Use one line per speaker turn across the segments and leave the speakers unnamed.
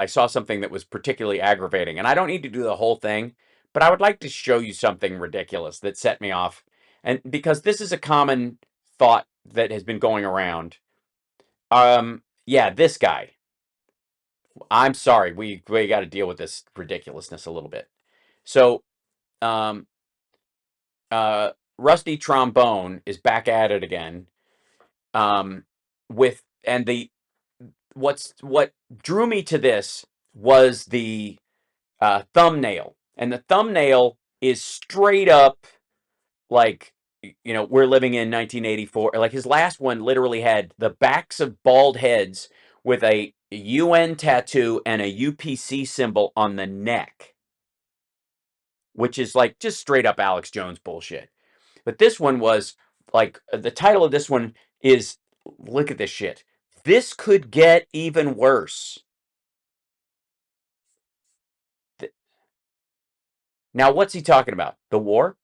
I saw something that was particularly aggravating, and I don't need to do the whole thing, but I would like to show you something ridiculous that set me off, and because this is a common thought that has been going around. Yeah, this guy. I'm sorry, we got to deal with this ridiculousness a little bit. So, um, Rusty Trombone is back at it again. With and the what drew me to this was the thumbnail, and the thumbnail is straight up like, we're living in 1984. Like, his last one literally had the backs of bald heads with a UN tattoo and a UPC symbol on the neck, which is like just straight up Alex Jones bullshit. But this one was like, the title of this one is, look at this shit. This could get even worse. Now, what's he talking about? The war?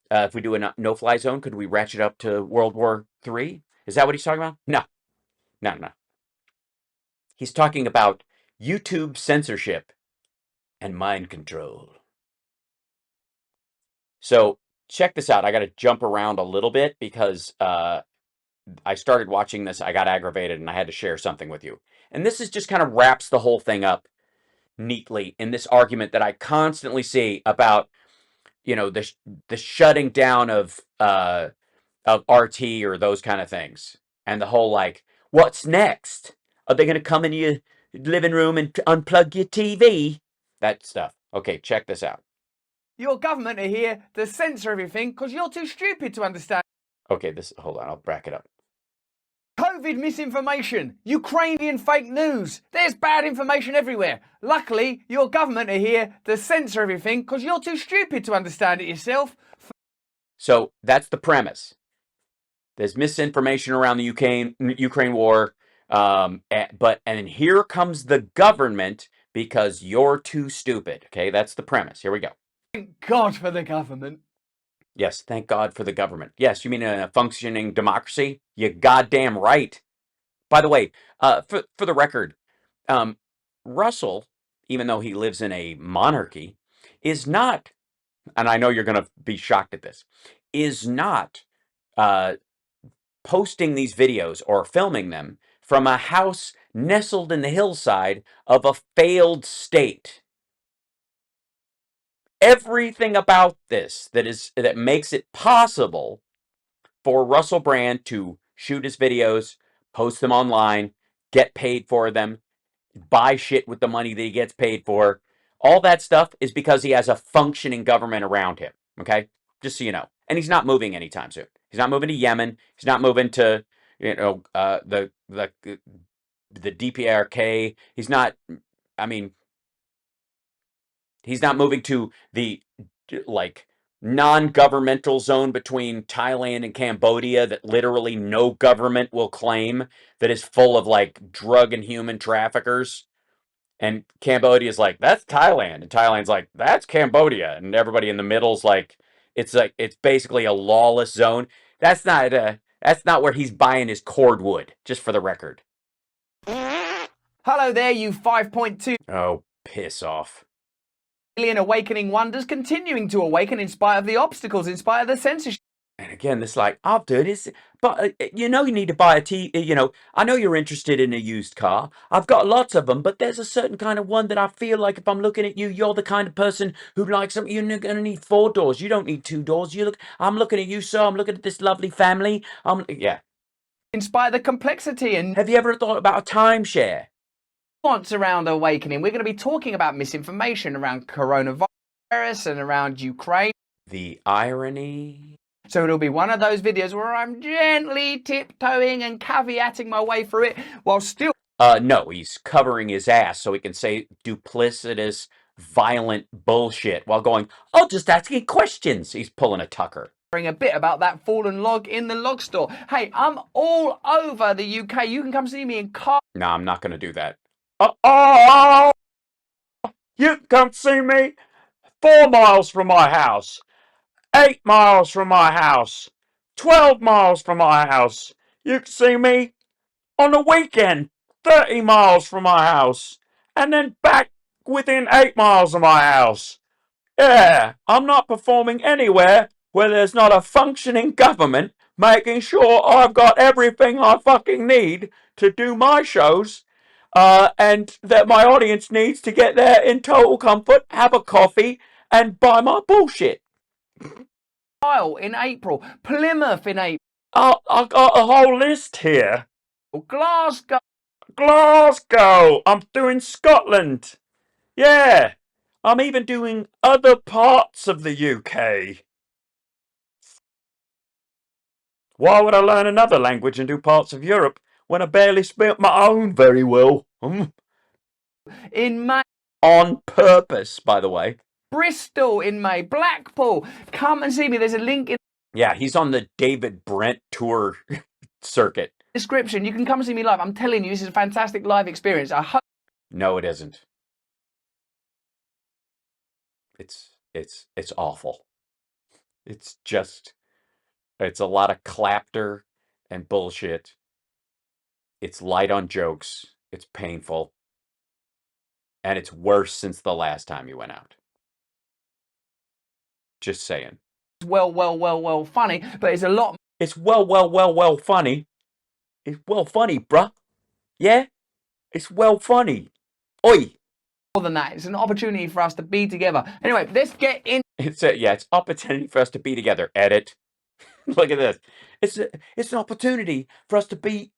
If we do a no-fly zone, could we ratchet up to World War III? Is that what he's talking about? No, no, no. He's talking about YouTube censorship and mind control. So check this out. I got to jump around a little bit because I started watching this, I got aggravated, and I had to share something with you. And this is just kind of wraps the whole thing up neatly in this argument that I constantly see about, the shutting down of RT or those kind of things, and the whole like, what's next? Are they going to come in your living room and unplug your TV? That stuff. Okay, check this out.
Your government are here to censor everything because you're too stupid to understand.
Okay, hold on, I'll back it up.
COVID misinformation, Ukrainian fake news. There's bad information everywhere. Luckily, your government are here to censor everything because you're too stupid to understand it yourself.
So that's the premise. There's misinformation around the Ukraine war, and here comes the government because you're too stupid. Okay, that's the premise. Here we go.
Thank God for the government.
Yes, thank God for the government. Yes, you mean a functioning democracy? You goddamn right. By the way, for the record, Russell, even though he lives in a monarchy, is not, and I know you're going to be shocked at this, is not posting these videos or filming them from a house nestled in the hillside of a failed state. Everything about this that makes it possible for Russell Brand to shoot his videos, post them online, get paid for them, buy shit with the money that he gets paid for, all that stuff is because he has a functioning government around him. Okay, just so you know. And he's not moving anytime soon. He's not moving to Yemen. He's not moving to the DPRK. He's not. I mean, he's not moving to the like non-governmental zone between Thailand and Cambodia that literally no government will claim, that is full of like drug and human traffickers. And Cambodia's like, that's Thailand. And Thailand's like, that's Cambodia. And everybody in the middle's like, it's basically a lawless zone. That's not where he's buying his cordwood, just for the record.
Hello there, you 5.2
Oh, piss off.
million awakening wonders continuing to awaken in spite of the obstacles, in spite of the censorship.
And again, this like, I'll do this, but you need to buy I know you're interested in a used car. I've got lots of them, but there's a certain kind of one that I feel like if I'm looking at you, you're the kind of person who likes something. You're going to need 4 doors. You don't need 2 doors. I'm looking at you, sir. I'm looking at this lovely family. Yeah.
In spite of the complexity and
have you ever thought about a timeshare?
What's around awakening? We're going to be talking about misinformation around coronavirus and around Ukraine.
The irony.
So it'll be one of those videos where I'm gently tiptoeing and caveating my way through it while still...
No, he's covering his ass so he can say duplicitous, violent bullshit while going, oh, just asking questions. He's pulling a Tucker.
A bit about that fallen log in the log store. Hey, I'm all over the UK. You can come see me in car.
No, I'm not going to do that. Oh! You can come see me 4 miles from my house. 8 miles from my house, 12 miles from my house. You can see me on the weekend, 30 miles from my house, and then back within 8 miles of my house. Yeah, I'm not performing anywhere where there's not a functioning government making sure I've got everything I fucking need to do my shows, and that my audience needs to get there in total comfort, have a coffee, and buy my bullshit.
In April, Plymouth in April,
I've got a whole list here.
Glasgow.
Glasgow! I'm doing Scotland. Yeah, I'm even doing other parts of the UK. Why would I learn another language and do parts of Europe when I barely speak my own very well?
In May,
On purpose, by the way.
Bristol in May, Blackpool. Come and see me. There's a link in
Yeah, he's on the David Brent tour circuit.
the description. You can come and see me live. I'm telling you, this is a fantastic live experience. I hope.
No, it isn't. It's awful. It's a lot of clapter and bullshit. It's light on jokes. It's painful. And it's worse since the last time you went out. Just saying.
Well funny, but it's a lot.
It's well funny. It's well funny, bruh. Yeah? It's well funny. Oi!
More than that. It's an opportunity for us to be together. Anyway, let's get in.
It's opportunity for us to be together. Edit. Look at this. It's an opportunity for us to be,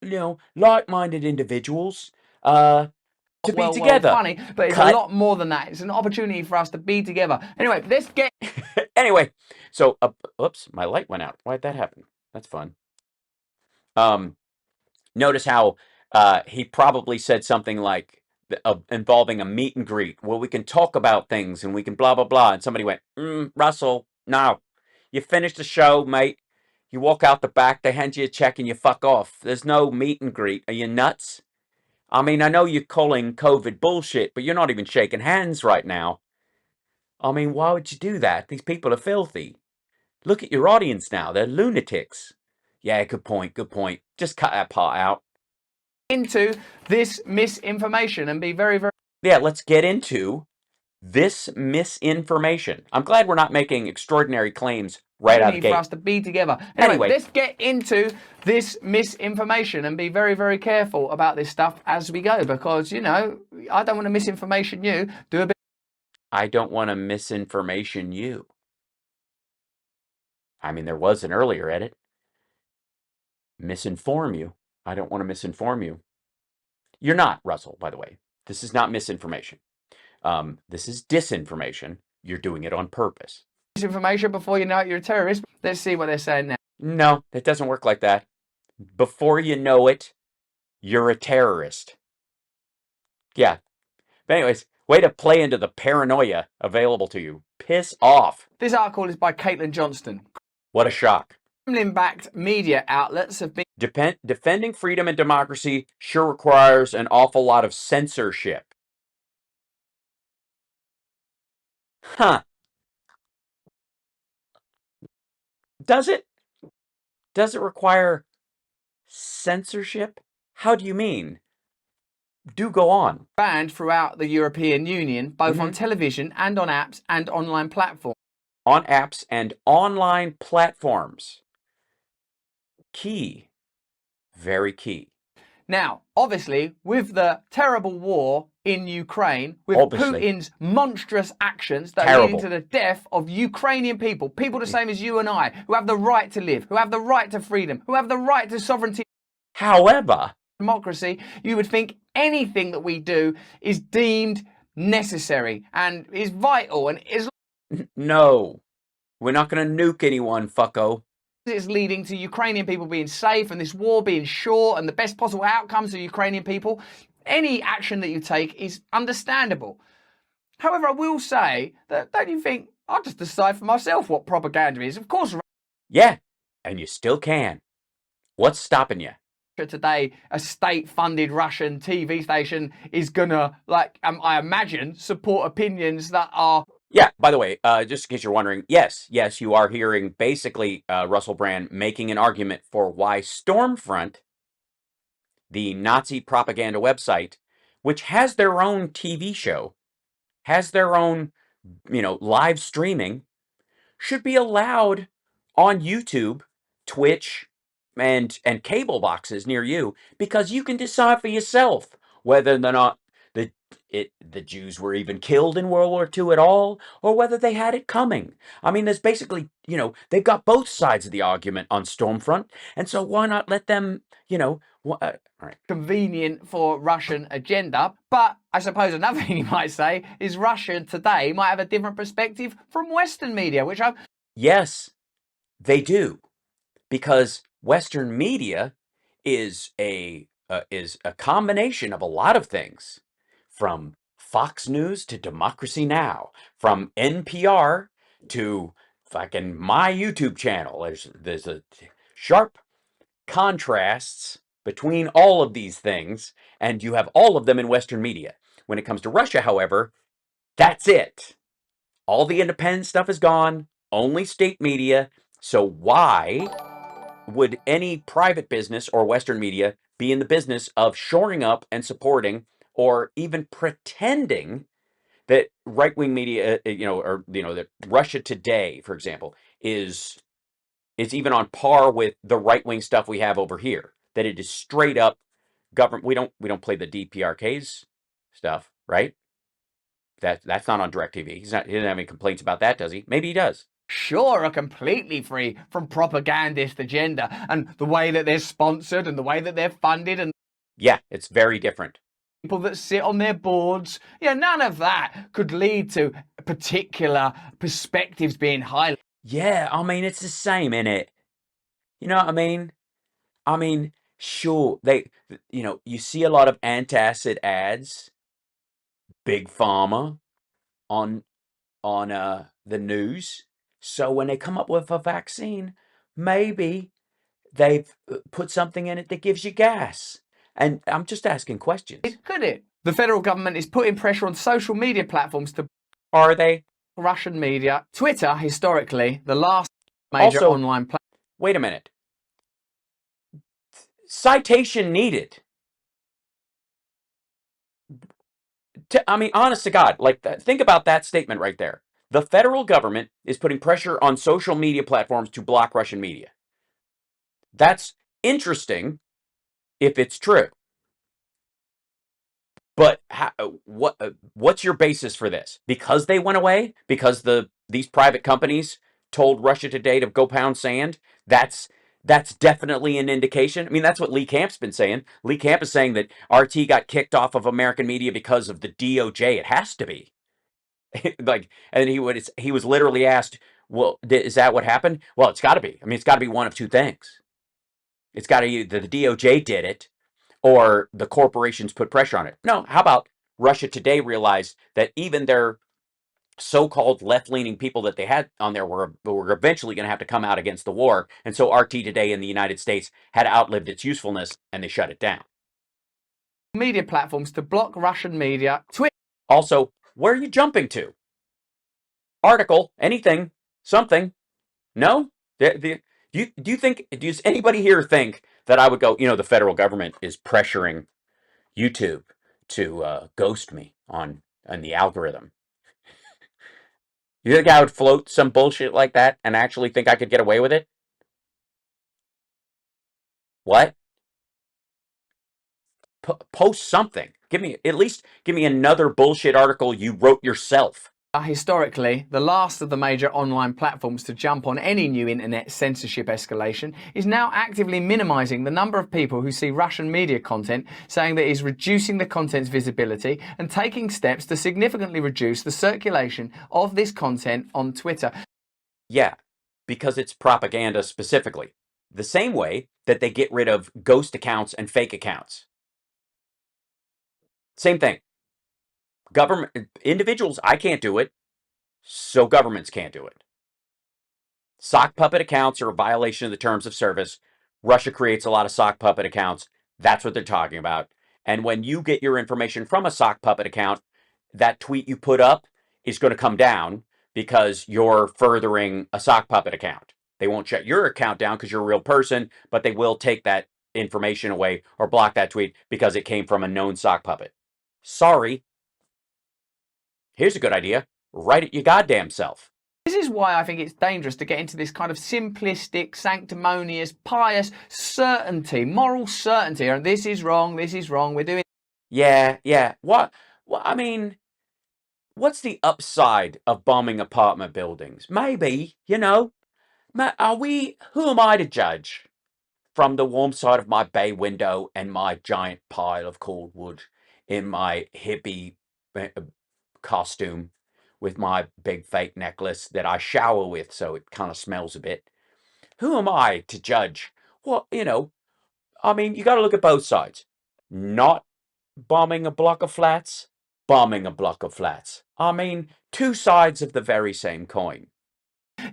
like-minded individuals. To be together.
Funny, but it's a lot more than that. It's an opportunity for us to be together. Anyway, let's get.
Anyway, so oops, my light went out. Why'd that happen? That's fun. Notice how he probably said something like involving a meet and greet. Well, we can talk about things and we can blah blah blah. And somebody went, Russell, no, you finish the show, mate. You walk out the back, they hand you a check, and you fuck off. There's no meet and greet. Are you nuts? I mean, I know you're calling COVID bullshit, but you're not even shaking hands right now. I mean, why would you do that? These people are filthy. Look at your audience now. They're lunatics. Yeah, good point, good point. Just cut that part out.
Into this misinformation and be very, very.
Yeah, let's get into this misinformation. I'm glad we're not making extraordinary claims right out of the gate.
For us to be together. Anyway, let's get into this misinformation and be very, very careful about this stuff as we go, because, I don't want to misinformation you. Do a bit.
I don't want to misinformation you. I mean, there was an earlier edit. Misinform you. I don't want to misinform you. You're not, Russell, by the way. This is not misinformation. This is disinformation. You're doing it on purpose.
Misinformation before you know it, you're a terrorist. Let's see what they're saying now.
No, it doesn't work like that. Before you know it, you're a terrorist. Yeah. But anyways, way to play into the paranoia available to you. Piss off.
This article is by Caitlin Johnston.
What a shock.
Kremlin-backed media outlets have been...
Defending freedom and democracy sure requires an awful lot of censorship. Huh. Does it? Does it require censorship? How do you mean? Do go on.
Banned throughout the European Union, both on television and on apps and online platforms.
On apps and online platforms. Key. Very key.
Now, obviously, with the terrible war in Ukraine, with Putin's monstrous actions that are leading to the death of Ukrainian people the same as you and I, who have the right to live, who have the right to freedom, who have the right to sovereignty.
However,
democracy, you would think anything that we do is deemed necessary and is vital and is...
No, we're not going to nuke anyone, fucko.
It's leading to Ukrainian people being safe and this war being short and the best possible outcomes for Ukrainian people. Any action that you take is understandable. However, I will say that, don't you think, I'll just decide for myself what propaganda is. Of course.
Yeah, and you still can. What's stopping you?
Today, a state-funded Russian TV station is gonna, I imagine, support opinions that are...
Yeah, by the way, just in case you're wondering, yes, you are hearing basically Russell Brand making an argument for why Stormfront, the Nazi propaganda website, which has their own TV show, has their own, live streaming, should be allowed on YouTube, Twitch, and cable boxes near you, because you can decide for yourself whether or not the the Jews were even killed in World War II at all, or whether they had it coming. I mean, there's basically, they've got both sides of the argument on Stormfront, and so why not let them, all right.
Convenient for Russian agenda. But I suppose another thing you might say is Russia today might have a different perspective from Western media, which I'm
Yes, they do, because Western media is a combination of a lot of things, from Fox News to Democracy Now, from NPR to fucking my YouTube channel. There's a sharp contrasts between all of these things, and you have all of them in Western media. When it comes to Russia, however, that's it. All the independent stuff is gone, only state media. So why would any private business or Western media be in the business of shoring up and supporting or even pretending that right-wing media, that Russia Today, for example, is even on par with the right-wing stuff we have over here? That it is straight up government. We don't play the DPRK's stuff, right? That's not on DirecTV. He doesn't have any complaints about that, does he? Maybe he does.
sure are completely free from propagandist agenda and the way that they're sponsored and the way that they're funded and
Yeah, it's very different.
people that sit on their boards. None of that could lead to particular perspectives being highlighted.
Yeah, I mean, it's the same, in it. You know what I mean? I mean, sure, you see a lot of antacid ads, big pharma on the news. So when they come up with a vaccine, maybe they've put something in it that gives you gas. And I'm just asking questions.
Could it? The federal government is putting pressure on social media platforms to
Are they?
Russian media. Twitter, historically, the last major
Also,
online platform.
wait a minute. Citation needed. I mean, honest to God, like, think about that statement right there. The federal government is putting pressure on social media platforms to block Russian media. That's interesting if it's true. But what's your basis for this? Because they went away? Because these private companies told Russia Today to go pound sand? That's definitely an indication. I mean, that's what Lee Camp's been saying. Lee Camp is saying that RT got kicked off of American media because of the DOJ. It has to be. Like, and he was literally asked, "Well, is that what happened?" Well, it's got to be. I mean, it's got to be one of two things. It's got to be the DOJ did it, or the corporations put pressure on it. No, how about Russia Today realized that even their so-called left-leaning people that they had on there were eventually going to have to come out against the war, and so RT Today in the United States had outlived its usefulness, and they shut it down.
Media platforms to block Russian media. Twitter.
Also, where are you jumping to? Article, anything, something. No? Does anybody here think that I would go, the federal government is pressuring YouTube to ghost me on the algorithm? You think I would float some bullshit like that and actually think I could get away with it? What? Post something. At least give me another bullshit article you wrote yourself.
Historically, the last of the major online platforms to jump on any new internet censorship escalation, is now actively minimizing the number of people who see Russian media content, saying that it is reducing the content's visibility and taking steps to significantly reduce the circulation of this content on Twitter.
Yeah, because it's propaganda specifically. The same way that they get rid of ghost accounts and fake accounts. Same thing. Government individuals, I can't do it, so governments can't do it. Sock puppet accounts are a violation of the terms of service. Russia creates a lot of sock puppet accounts. That's what they're talking about. And when you get your information from a sock puppet account, that tweet you put up is going to come down because you're furthering a sock puppet account. They won't shut your account down because you're a real person, but they will take that information away or block that tweet because it came from a known sock puppet. Sorry. Here's a good idea. Write it your goddamn self.
This is why I think it's dangerous to get into this kind of simplistic, sanctimonious, pious certainty, moral certainty. And this is wrong, we're doing...
Yeah. What? I mean, what's the upside of bombing apartment buildings? Maybe, who am I to judge? From the warm side of my bay window and my giant pile of cold wood in my hippie costume with my big fake necklace that I shower with so it kind of smells a bit. Who am I to judge? Well, I mean, you got to look at both sides. Not bombing a block of flats, bombing a block of flats. I mean, two sides of the very same coin.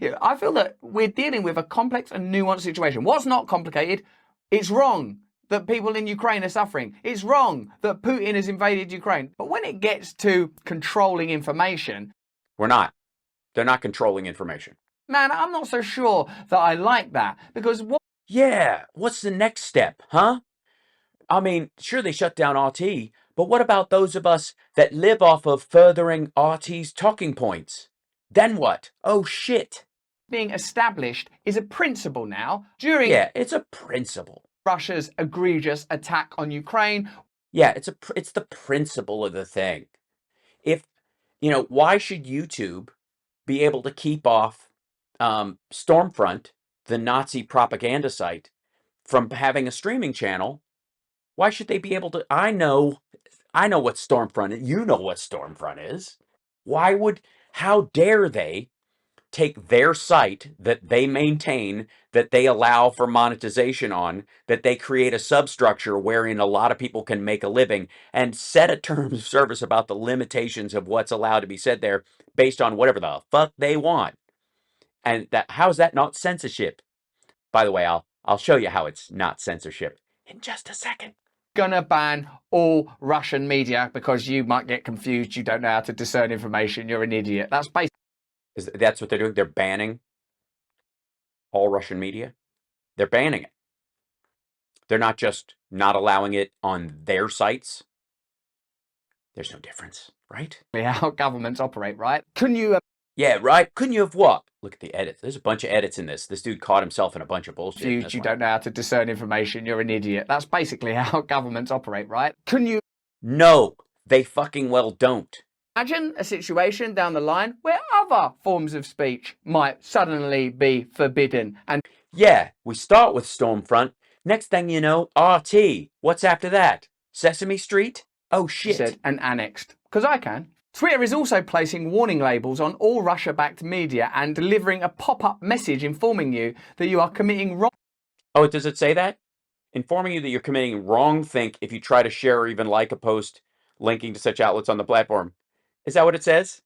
Yeah, I feel that we're dealing with a complex and nuanced situation. What's not complicated? It's wrong that people in Ukraine are suffering. It's wrong that Putin has invaded Ukraine. But when it gets to controlling information...
We're not. They're not controlling information.
Man, I'm not so sure that I like that. Because what...
Yeah, what's the next step, huh? I mean, sure, they shut down RT, but what about those of us that live off of furthering RT's talking points? Then what? Oh, shit.
being established is a principle now during...
Yeah, it's a principle.
Russia's egregious attack on Ukraine.
Yeah, it's the principle of the thing. If, why should YouTube be able to keep off Stormfront, the Nazi propaganda site, from having a streaming channel? Why should they be able to? I know what Stormfront is. You know what Stormfront is. How dare they take their site that they maintain, that they allow for monetization on, that they create a substructure wherein a lot of people can make a living, and set a terms of service about the limitations of what's allowed to be said there based on whatever the fuck they want. And how's that not censorship? By the way, I'll show you how it's not censorship in just a second.
Gonna ban all Russian media because you might get confused, you don't know how to discern information, you're an idiot. That's basically...
That's what they're doing. They're banning all Russian media. They're banning it. They're not just not allowing it on their sites. There's no difference, right?
how governments operate, right? Couldn't you...
Yeah, right? Couldn't you have what? Look at the edits. There's a bunch of edits in this. This dude caught himself in a bunch of bullshit.
You don't know how to discern information, you're an idiot. That's basically how governments operate, right? Couldn't you...
No, they fucking well don't.
Imagine a situation down the line where other forms of speech might suddenly be forbidden. And
yeah, we start with Stormfront. Next thing you know, RT. What's after that? Sesame Street? Oh shit.
Said and annexed. Because I can. Twitter is also placing warning labels on all Russia-backed media and delivering a pop-up message informing you that you are committing wrong...
Oh, does it say that? Informing you that you're committing wrongthink if you try to share or even like a post linking to such outlets on the platform. Is that what it says?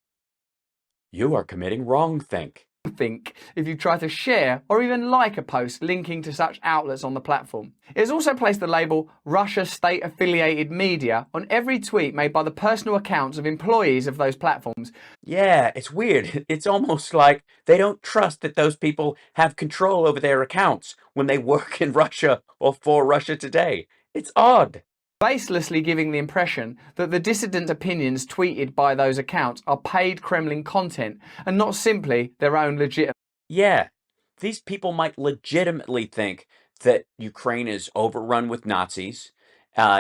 You are committing wrongthink.
Think if you try to share or even like a post linking to such outlets on the platform. It has also placed the label Russia state-affiliated media on every tweet made by the personal accounts of employees of those platforms.
Yeah, it's weird. It's almost like they don't trust that those people have control over their accounts when they work in Russia or for Russia Today. It's odd.
Baselessly giving the impression that the dissident opinions tweeted by those accounts are paid Kremlin content and not simply their own legitimate...
Yeah, these people might legitimately think that Ukraine is overrun with Nazis,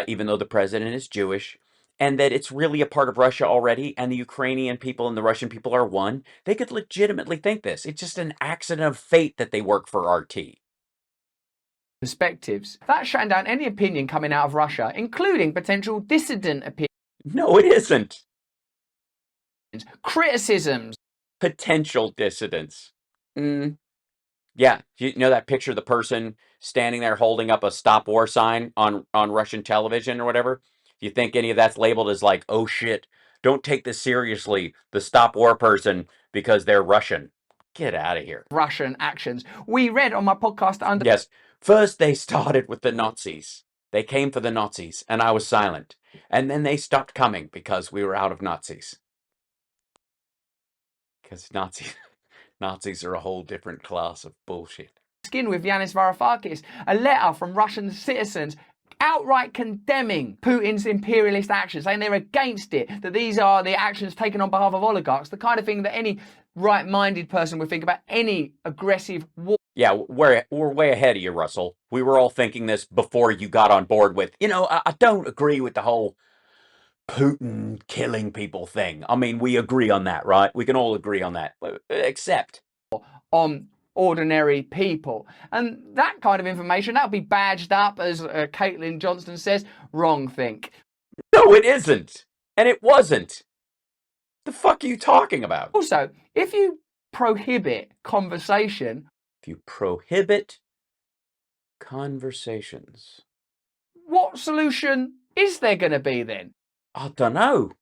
even though the president is Jewish, and that it's really a part of Russia already, and the Ukrainian people and the Russian people are one. They could legitimately think this. It's just an accident of fate that they work for RT.
Perspectives. That's shutting down any opinion coming out of Russia, including potential dissident opinions.
No, it isn't.
Criticisms.
Potential dissidents. Yeah, you know that picture of the person standing there holding up a stop war sign on Russian television or whatever? You think any of that's labeled as like, oh shit, don't take this seriously, the stop war person, because they're Russian. Get out of here.
Russian actions. We read on my podcast under...
Yes. First, they started with the Nazis. They came for the Nazis, and I was silent. And then they stopped coming because we were out of Nazis. Because Nazis are a whole different class of bullshit.
Skin with Yanis Varoufakis. A letter from Russian citizens outright condemning Putin's imperialist actions, saying they're against it, that these are the actions taken on behalf of oligarchs, the kind of thing that any right-minded person would think about any aggressive war.
Yeah, we're way ahead of you, Russell. We were all thinking this before you got on board with, I don't agree with the whole Putin killing people thing. I mean, we agree on that, right? We can all agree on that, except
on ordinary people. And that kind of information, that'll be badged up, as Caitlin Johnston says, wrong think.
No, it isn't. And it wasn't. The fuck are you talking about?
Also, if you prohibit conversation...
If you prohibit conversations...
what solution is there going to be then?
I don't know.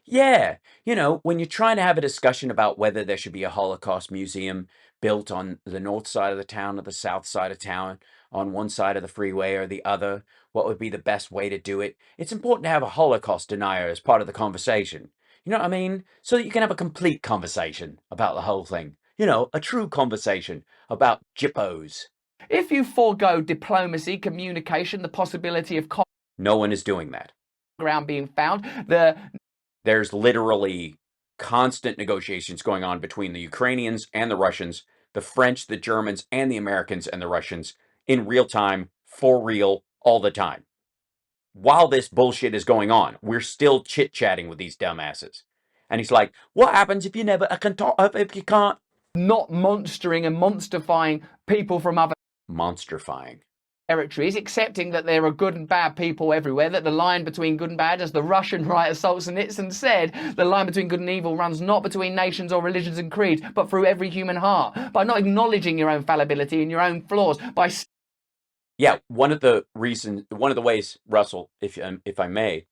Yeah, when you're trying to have a discussion about whether there should be a Holocaust museum built on the north side of the town or the south side of town, on one side of the freeway or the other, what would be the best way to do it? It's important to have a Holocaust denier as part of the conversation. You know what I mean? So that you can have a complete conversation about the whole thing. A true conversation about jippos.
If you forego diplomacy, communication, the possibility of...
no one is doing that.
...ground being found,
there's literally constant negotiations going on between the Ukrainians and the Russians, the French, the Germans, and the Americans and the Russians in real time, for real, all the time. While this bullshit is going on, we're still chit-chatting with these dumbasses. And he's like, what happens if you never can talk, if you can't?
Not monstering and monsterifying people from other...
monsterifying.
territories, accepting that there are good and bad people everywhere, that the line between good and bad, as the Russian writer Solzhenitsyn said, the line between good and evil runs not between nations or religions and creeds, but through every human heart. By not acknowledging your own fallibility and your own flaws, by...
yeah, one of the ways, Russell, if I may,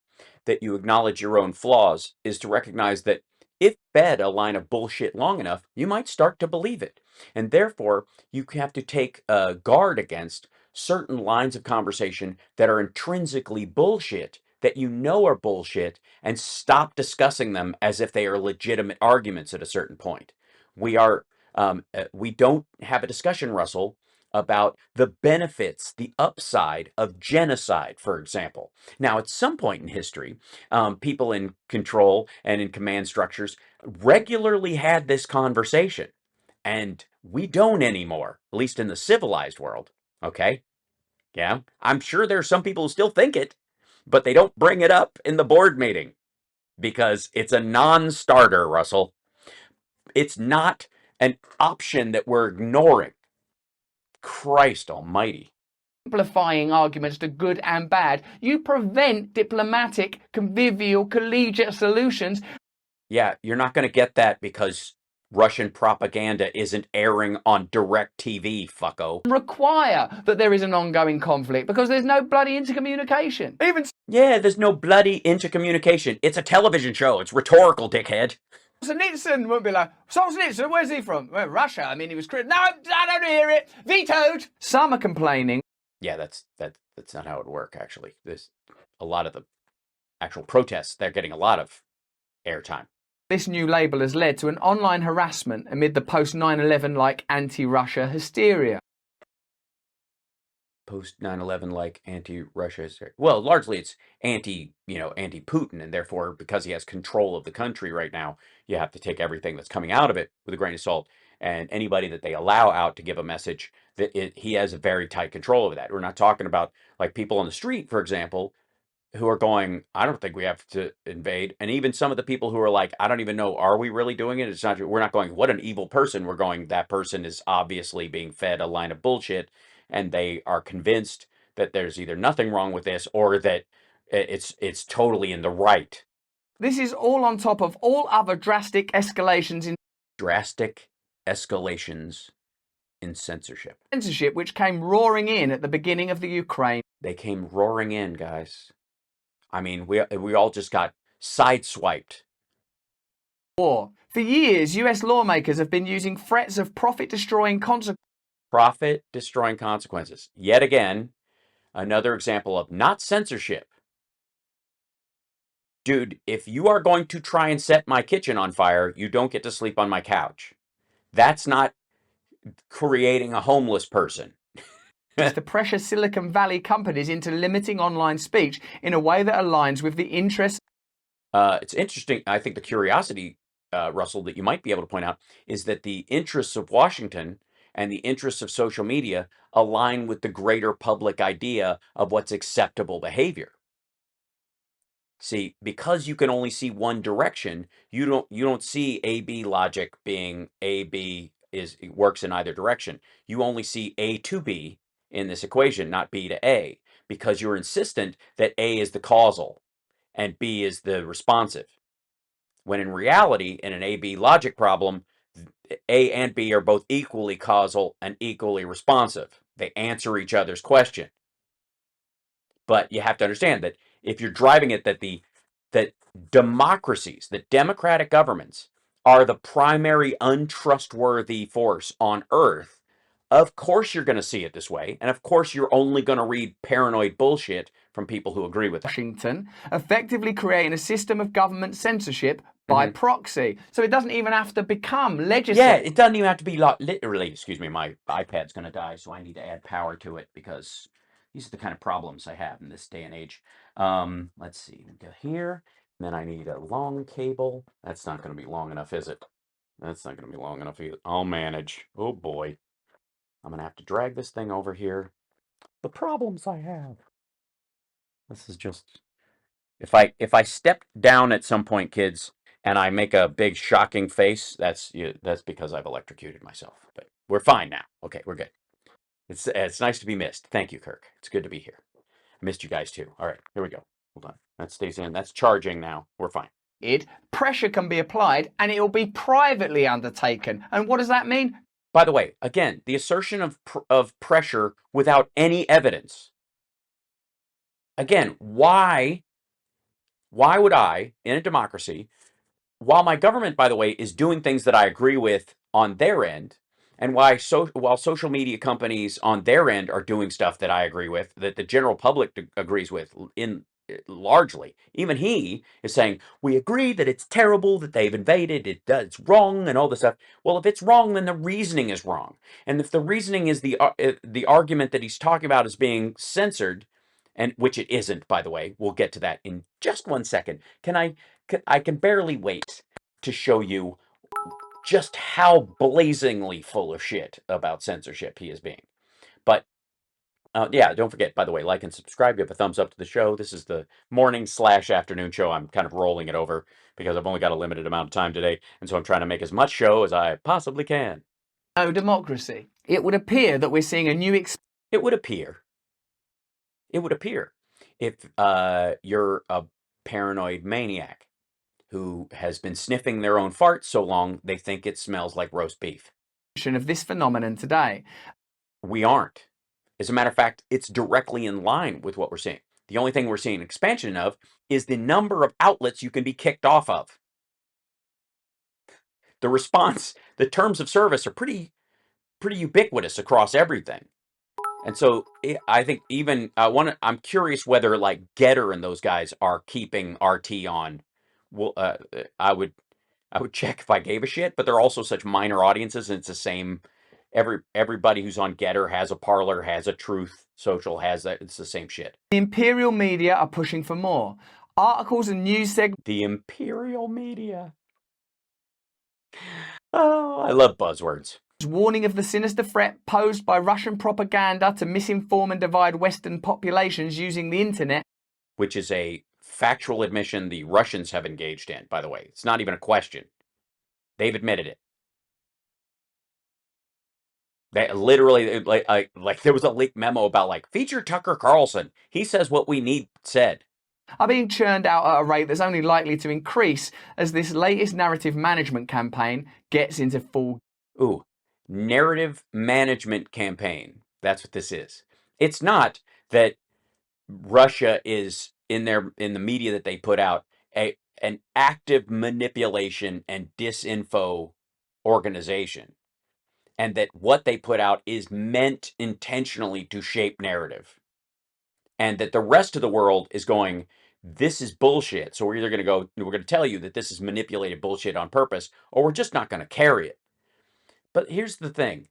that you acknowledge your own flaws is to recognize that if fed a line of bullshit long enough, you might start to believe it. And therefore, you have to take guard against certain lines of conversation that are intrinsically bullshit, that are bullshit, and stop discussing them as if they are legitimate arguments at a certain point. We don't have a discussion, Russell, about the benefits, the upside of genocide, for example. Now, at some point in history, people in control and in command structures regularly had this conversation. And we don't anymore, at least in the civilized world. Okay? Yeah, I'm sure there are some people who still think it, but they don't bring it up in the board meeting because it's a non-starter, Russell. It's not an option that we're ignoring. Christ almighty.
Simplifying arguments to good and bad, you prevent diplomatic, convivial, collegiate solutions.
Yeah, you're not going to get that because Russian propaganda isn't airing on direct TV, fucko.
Require that there is an ongoing conflict because there's no bloody intercommunication.
Yeah, there's no bloody intercommunication. It's a television show. It's rhetorical, dickhead.
Solzhenitsyn won't be like, Solzhenitsyn, where's he from? Well, Russia. I mean, he was critical. No, I don't hear it. Vetoed. Some are complaining.
Yeah, that's not how it would work, actually. There's a lot of the actual protests. They're getting a lot of airtime.
This new label has led to an online harassment amid the post-9/11-like anti-Russia hysteria.
Post-9/11-like anti-Russia hysteria. Well, largely it's anti-Putin, and therefore, because he has control of the country right now, you have to take everything that's coming out of it with a grain of salt. And anybody that they allow out to give a message, he has a very tight control over that. We're not talking about like people on the street, for example, who are going, I don't think we have to invade. And even some of the people who are like, I don't even know, are we really doing it? We're not going, what an evil person. We're going, that person is obviously being fed a line of bullshit. And they are convinced that there's either nothing wrong with this or that it's totally in the right.
This is all on top of all other drastic escalations in
censorship.
Censorship, which came roaring in at the beginning of the Ukraine.
They came roaring in, guys. I mean, we all just got sideswiped.
War. For years, US lawmakers have been using threats of profit-destroying consequences.
Profit-destroying consequences. Yet again, another example of not censorship. Dude, if you are going to try and set my kitchen on fire, you don't get to sleep on my couch. That's not creating a homeless person.
is to pressure Silicon Valley companies into limiting online speech in a way that aligns with the interests.
It's interesting. I think the curiosity, Russell, that you might be able to point out is that the interests of Washington and the interests of social media align with the greater public idea of what's acceptable behavior. See, because you can only see one direction, you don't see A-B logic being A-B works in either direction. You only see A to B in this equation, not B to A, because you're insistent that A is the causal and B is the responsive. When in reality, in an A-B logic problem, A and B are both equally causal and equally responsive. They answer each other's question. But you have to understand that if you're driving it that democracies, that democratic governments are the primary untrustworthy force on earth, of course you're going to see it this way. And of course you're only going to read paranoid bullshit from people who agree with it.
Washington, effectively creating a system of government censorship by proxy. So it doesn't even have to become legislative.
Yeah, it doesn't even have to be like literally, excuse me, my iPad's going to die, so I need to add power to it because these are the kind of problems I have in this day and age. Let's see, we go here, and then I need a long cable. That's not going to be long enough, is it? That's not going to be long enough either. I'll manage. Oh boy. I'm going to have to drag this thing over here. The problems I have. This is just if I step down at some point, kids, and I make a big shocking face, that's because I've electrocuted myself. But we're fine now. Okay, we're good. It's nice to be missed. Thank you, Kirk. It's good to be here. I missed you guys too. All right, here we go. Hold on. That stays in. That's charging now. We're fine.
Pressure can be applied and it will be privately undertaken. And what does that mean?
By the way, again, the assertion of pressure without any evidence. Again, why would I, in a democracy, while my government, by the way, is doing things that I agree with on their end, and while social media companies on their end are doing stuff that I agree with, that the general public agrees with in largely, even he is saying, we agree that it's terrible that they've invaded, it's wrong and all this stuff. Well, if it's wrong, then the reasoning is wrong. And if the reasoning is the argument that he's talking about is being censored, and which it isn't, by the way, we'll get to that in just 1 second. I can barely wait to show you just how blazingly full of shit about censorship he is being. But yeah, don't forget, by the way, like and subscribe, give a thumbs up to the show. This is the morning/afternoon show. I'm kind of rolling it over because I've only got a limited amount of time today, and so I'm trying to make as much show as I possibly can.
No democracy. It would appear that we're seeing a new
It would appear if you're a paranoid maniac who has been sniffing their own farts so long they think it smells like roast beef.
of this phenomenon today.
We aren't. As a matter of fact, it's directly in line with what we're seeing. The only thing we're seeing expansion of is the number of outlets you can be kicked off of. The response, the terms of service are pretty ubiquitous across everything. And so I think even I'm curious whether like Getter and those guys are keeping RT on. Well, I would check if I gave a shit, but they're also such minor audiences, and it's the same. Everybody who's on Getter has a Parler, has a Truth Social, has that. It's the same shit.
The imperial media are pushing for more. Articles and news segments.
The imperial media. Oh, I love buzzwords.
Warning of the sinister threat posed by Russian propaganda to misinform and divide Western populations using the internet.
Which is a factual admission the Russians have engaged in, by the way. It's not even a question. They've admitted it. They literally, like there was a leaked memo about like, feature Tucker Carlson. He says what we need said.
Are being churned out at a rate that's only likely to increase as this latest narrative management campaign gets into full.
Ooh, narrative management campaign. That's what this is. It's not that Russia is in the media that they put out an active manipulation and disinfo organization, and that what they put out is meant intentionally to shape narrative, and that the rest of the world is going, this is bullshit. So we're either going to tell you that this is manipulated bullshit on purpose, or we're just not going to carry it. But here's the thing.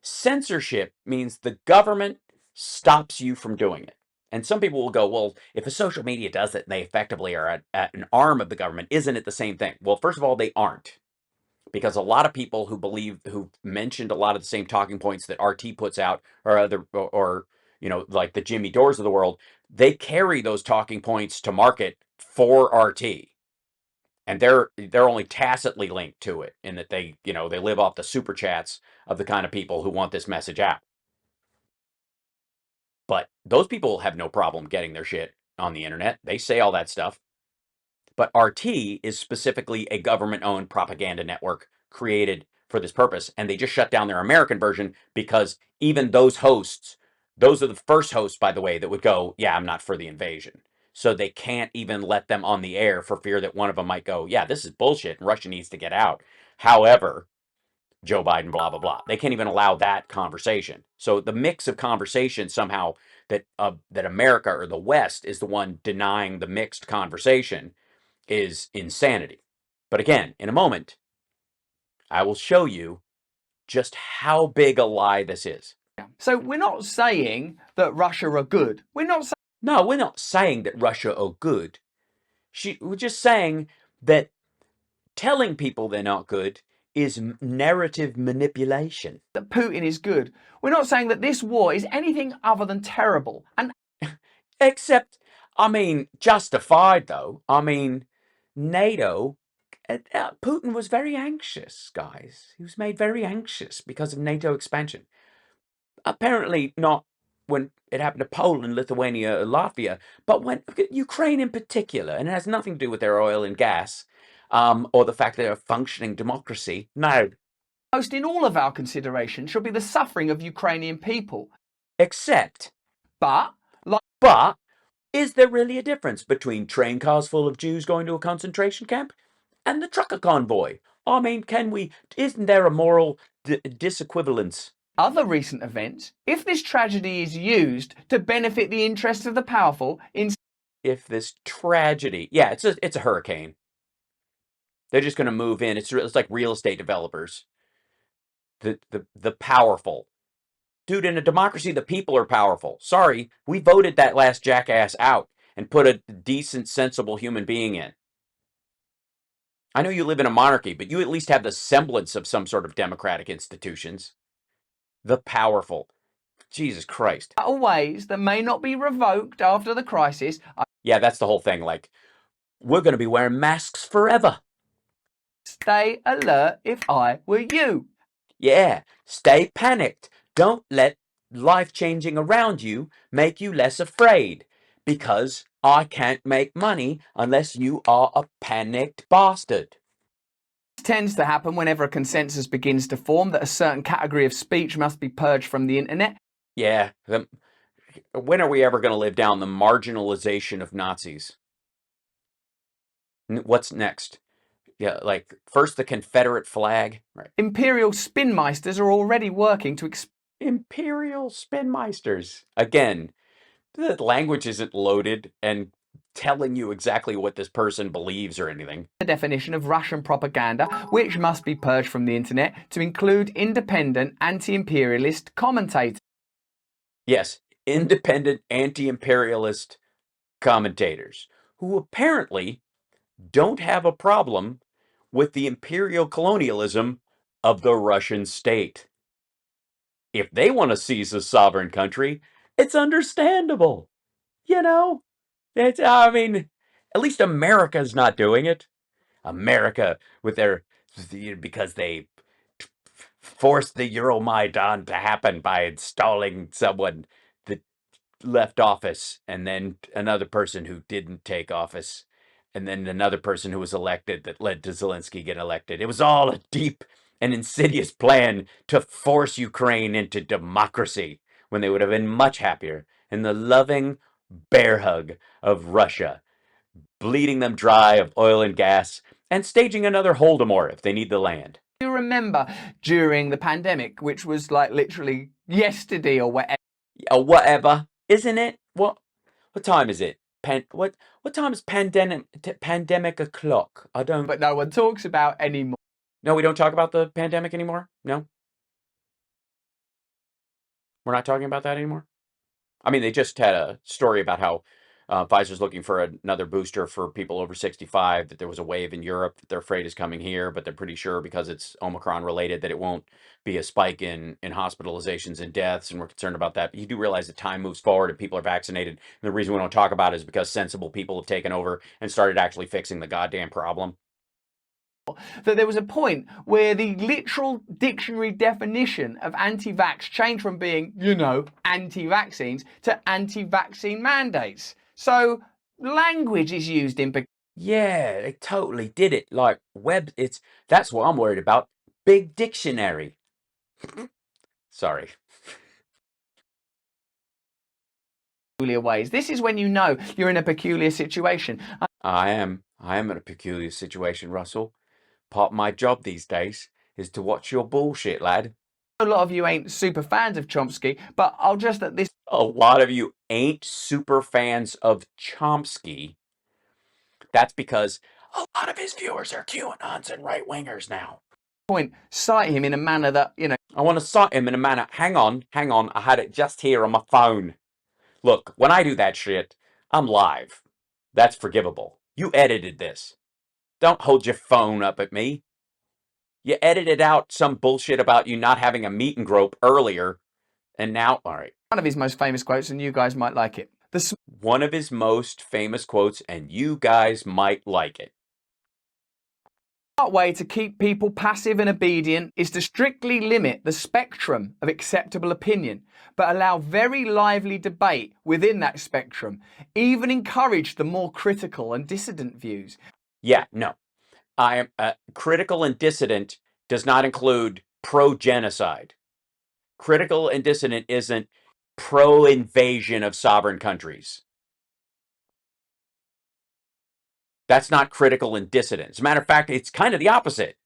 Censorship means the government stops you from doing it. And some people will go, well, if a social media does it, they effectively are at an arm of the government. Isn't it the same thing? Well, first of all, they aren't. Because a lot of people who mentioned a lot of the same talking points that RT puts out, or like the Jimmy Dores of the world, they carry those talking points to market for RT. And they're only tacitly linked to it in that they live off the super chats of the kind of people who want this message out. But those people have no problem getting their shit on the internet. They say all that stuff. But RT is specifically a government-owned propaganda network created for this purpose, and they just shut down their American version because even those hosts, those are the first hosts, by the way, that would go, yeah, I'm not for the invasion. So they can't even let them on the air for fear that one of them might go, yeah, this is bullshit and Russia needs to get out. However, Joe Biden, blah, blah, blah. They can't even allow that conversation. So the mix of conversation somehow that America or the West is the one denying the mixed conversation is insanity. But again, in a moment, I will show you just how big a lie this is.
So we're not saying that Russia are good.
No, we're not saying that Russia are good. We're just saying that telling people they're not good is narrative manipulation.
That Putin is good. We're not saying that this war is anything other than terrible. And
Except, I mean, justified though. I mean, NATO, Putin was very anxious, guys. He was made very anxious because of NATO expansion. Apparently not when it happened to Poland, Lithuania, Latvia, but when Ukraine in particular, and it has nothing to do with their oil and gas, or the fact that they're a functioning democracy. No.
most in all of our consideration should be the suffering of Ukrainian people.
Except,
But
is there really a difference between train cars full of Jews going to a concentration camp and the trucker convoy? I mean, isn't there a moral disequivalence?
other recent events, if this tragedy is used to benefit the interests of the powerful,
If this tragedy, yeah, it's a hurricane. They're just going to move in. It's like real estate developers. The powerful. Dude, in a democracy, the people are powerful. Sorry, we voted that last jackass out and put a decent, sensible human being in. I know you live in a monarchy, but you at least have the semblance of some sort of democratic institutions. The powerful. Jesus Christ.
ways that may not be revoked after the crisis,
Yeah, that's the whole thing. Like, we're going to be wearing masks forever.
stay alert if I were you.
Yeah, stay panicked. Don't let life changing around you make you less afraid. Because I can't make money unless you are a panicked bastard.
This tends to happen whenever a consensus begins to form that a certain category of speech must be purged from the internet.
Yeah, when are we ever going to live down the marginalization of Nazis? What's next? Yeah, like first the Confederate flag. Right.
Imperial spinmeisters are already working to
Imperial spinmeisters. Again, the language isn't loaded and telling you exactly what this person believes or anything.
the definition of Russian propaganda, which must be purged from the internet to include independent anti-imperialist commentators.
Yes, independent anti-imperialist commentators who apparently don't have a problem with the imperial colonialism of the Russian state. If they want to seize a sovereign country, it's understandable. You know, I mean, at least America's not doing it. America with because they forced the Euromaidan to happen by installing someone that left office and then another person who didn't take office and then another person who was elected that led to Zelensky get elected. It was all a deep and insidious plan to force Ukraine into democracy when they would have been much happier in the loving bear hug of Russia, bleeding them dry of oil and gas and staging another Holodomor if they need the land.
You remember during the pandemic, which was like literally yesterday or whatever.
Whatever, isn't it? What time is it? What time is pandemic o'clock? I don't.
But no one talks about anymore.
No, we don't talk about the pandemic anymore. No, we're not talking about that anymore. I mean, they just had a story about how Pfizer's looking for another booster for people over 65, that there was a wave in Europe that they're afraid is coming here, but they're pretty sure because it's Omicron related that it won't be a spike in hospitalizations and deaths, and we're concerned about that. But you do realize that time moves forward and people are vaccinated. And the reason we don't talk about it is because sensible people have taken over and started actually fixing the goddamn problem.
That there was a point where the literal dictionary definition of anti-vax changed from being, anti-vaccines to anti-vaccine mandates. So language is used in.
Yeah, they totally did it. Like that's what I'm worried about. Big dictionary. Sorry.
Peculiar ways. This is when you know you're in a peculiar situation.
I am in a peculiar situation, Russell. Part of my job these days is to watch your bullshit, lad.
A lot of you ain't super fans of Chomsky, but I'll just at this
A lot of you ain't super fans of Chomsky. That's because a lot of his viewers are QAnons and right-wingers now.
point cite him in a manner that,
I want to cite him in a manner. Hang on. I had it just here on my phone. Look, when I do that shit, I'm live. That's forgivable. You edited this. Don't hold your phone up at me. You edited out some bullshit about you not having a meet and grope earlier, and now, all right.
one of his most famous quotes, and you guys might like it.
One of his most famous quotes, and you guys might like it.
Smart way to keep people passive and obedient is to strictly limit the spectrum of acceptable opinion, but allow very lively debate within that spectrum, even encourage the more critical and dissident views.
Yeah, no. I am critical and dissident does not include pro-genocide. Critical and dissident isn't pro-invasion of sovereign countries. That's not critical and dissident. As a matter of fact, it's kind of the opposite.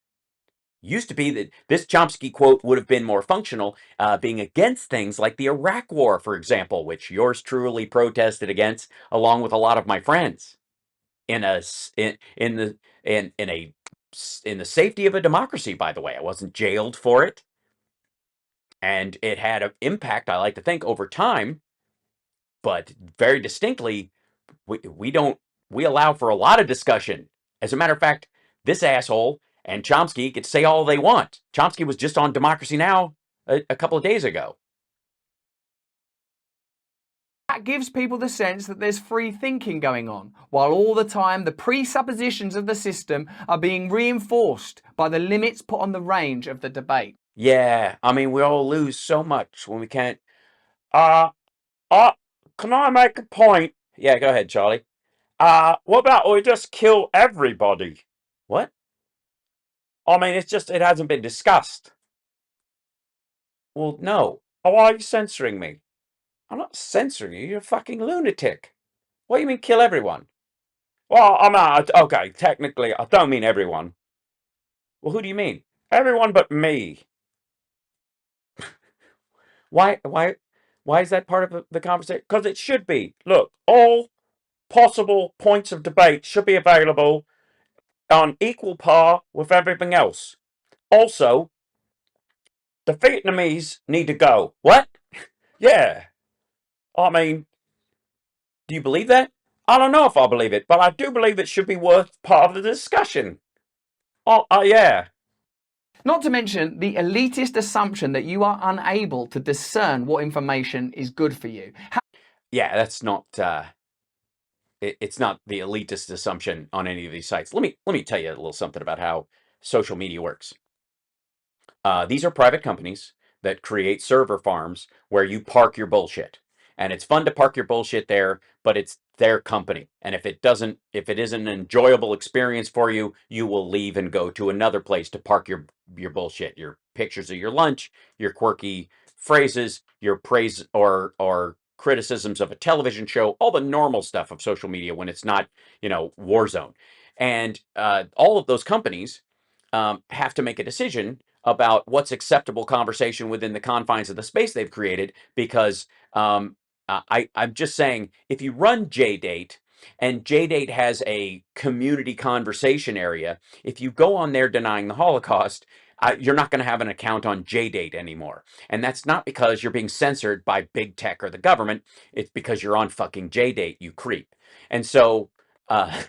Used to be that this Chomsky quote would have been more functional, being against things like the Iraq War, for example, which yours truly protested against, along with a lot of my friends, in the safety of a democracy. By the way, I wasn't jailed for it, and it had an impact, I like to think, over time. But very distinctly, we allow for a lot of discussion. As a matter of fact, this asshole and Chomsky get to say all they want. Chomsky was just on Democracy Now! A couple of days ago.
That gives people the sense that there's free thinking going on, while all the time the presuppositions of the system are being reinforced by the limits put on the range of the debate.
Yeah, I mean, we all lose so much when we can't. Can I make a point? Yeah, go ahead, Charlie. What about we just kill everybody? What? I mean, it hasn't been discussed. Well, no. Oh, why are you censoring me? I'm not censoring you. You're a fucking lunatic. What do you mean kill everyone? Well, I'm not. Okay, technically, I don't mean everyone. Well, who do you mean? Everyone but me. Why is that part of the conversation? Because it should be. Look, all possible points of debate should be available on equal par with everything else. Also, the Vietnamese need to go. What? Yeah. I mean, do you believe that? I don't know if I believe it, but I do believe it should be worth part of the discussion. Oh, yeah.
Not to mention the elitist assumption that you are unable to discern what information is good for you.
Yeah, that's not. It's not the elitist assumption on any of these sites. Let me tell you a little something about how social media works. These are private companies that create server farms where you park your bullshit. And it's fun to park your bullshit there, but it's their company. And if it isn't an enjoyable experience for you, you will leave and go to another place to park your bullshit, your pictures of your lunch, your quirky phrases, your praise or criticisms of a television show, all the normal stuff of social media when it's not, war zone. And all of those companies have to make a decision about what's acceptable conversation within the confines of the space they've created, because I'm just saying, if you run JDate And JDate has a community conversation area. If you go on there denying the Holocaust, you're not going to have an account on JDate anymore. And that's not because you're being censored by big tech or the government. It's because you're on fucking JDate, you creep. And so uh,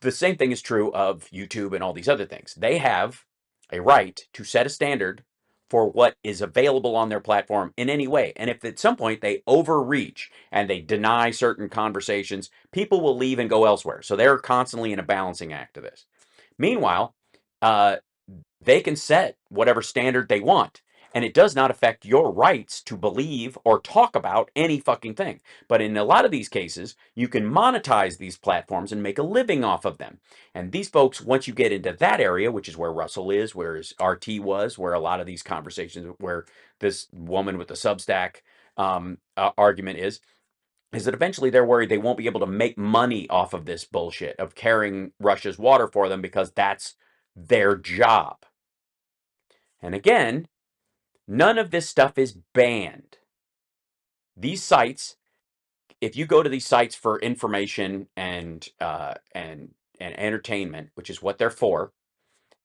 the same thing is true of YouTube and all these other things. They have a right to set a standard for what is available on their platform in any way. And if at some point they overreach and they deny certain conversations, people will leave and go elsewhere. So they're constantly in a balancing act of this. Meanwhile, uh, they can set whatever standard they want. And it does not affect your rights to believe or talk about any fucking thing. But in a lot of these cases, you can monetize these platforms and make a living off of them. And these folks, once you get into that area, which is where Russell is, where RT was, where a lot of these conversations, where this woman with the Substack argument is that eventually they're worried they won't be able to make money off of this bullshit of carrying Russia's water for them because that's their job. And again, none of this stuff is banned. These sites, if you go to these sites for information and entertainment, which is what they're for,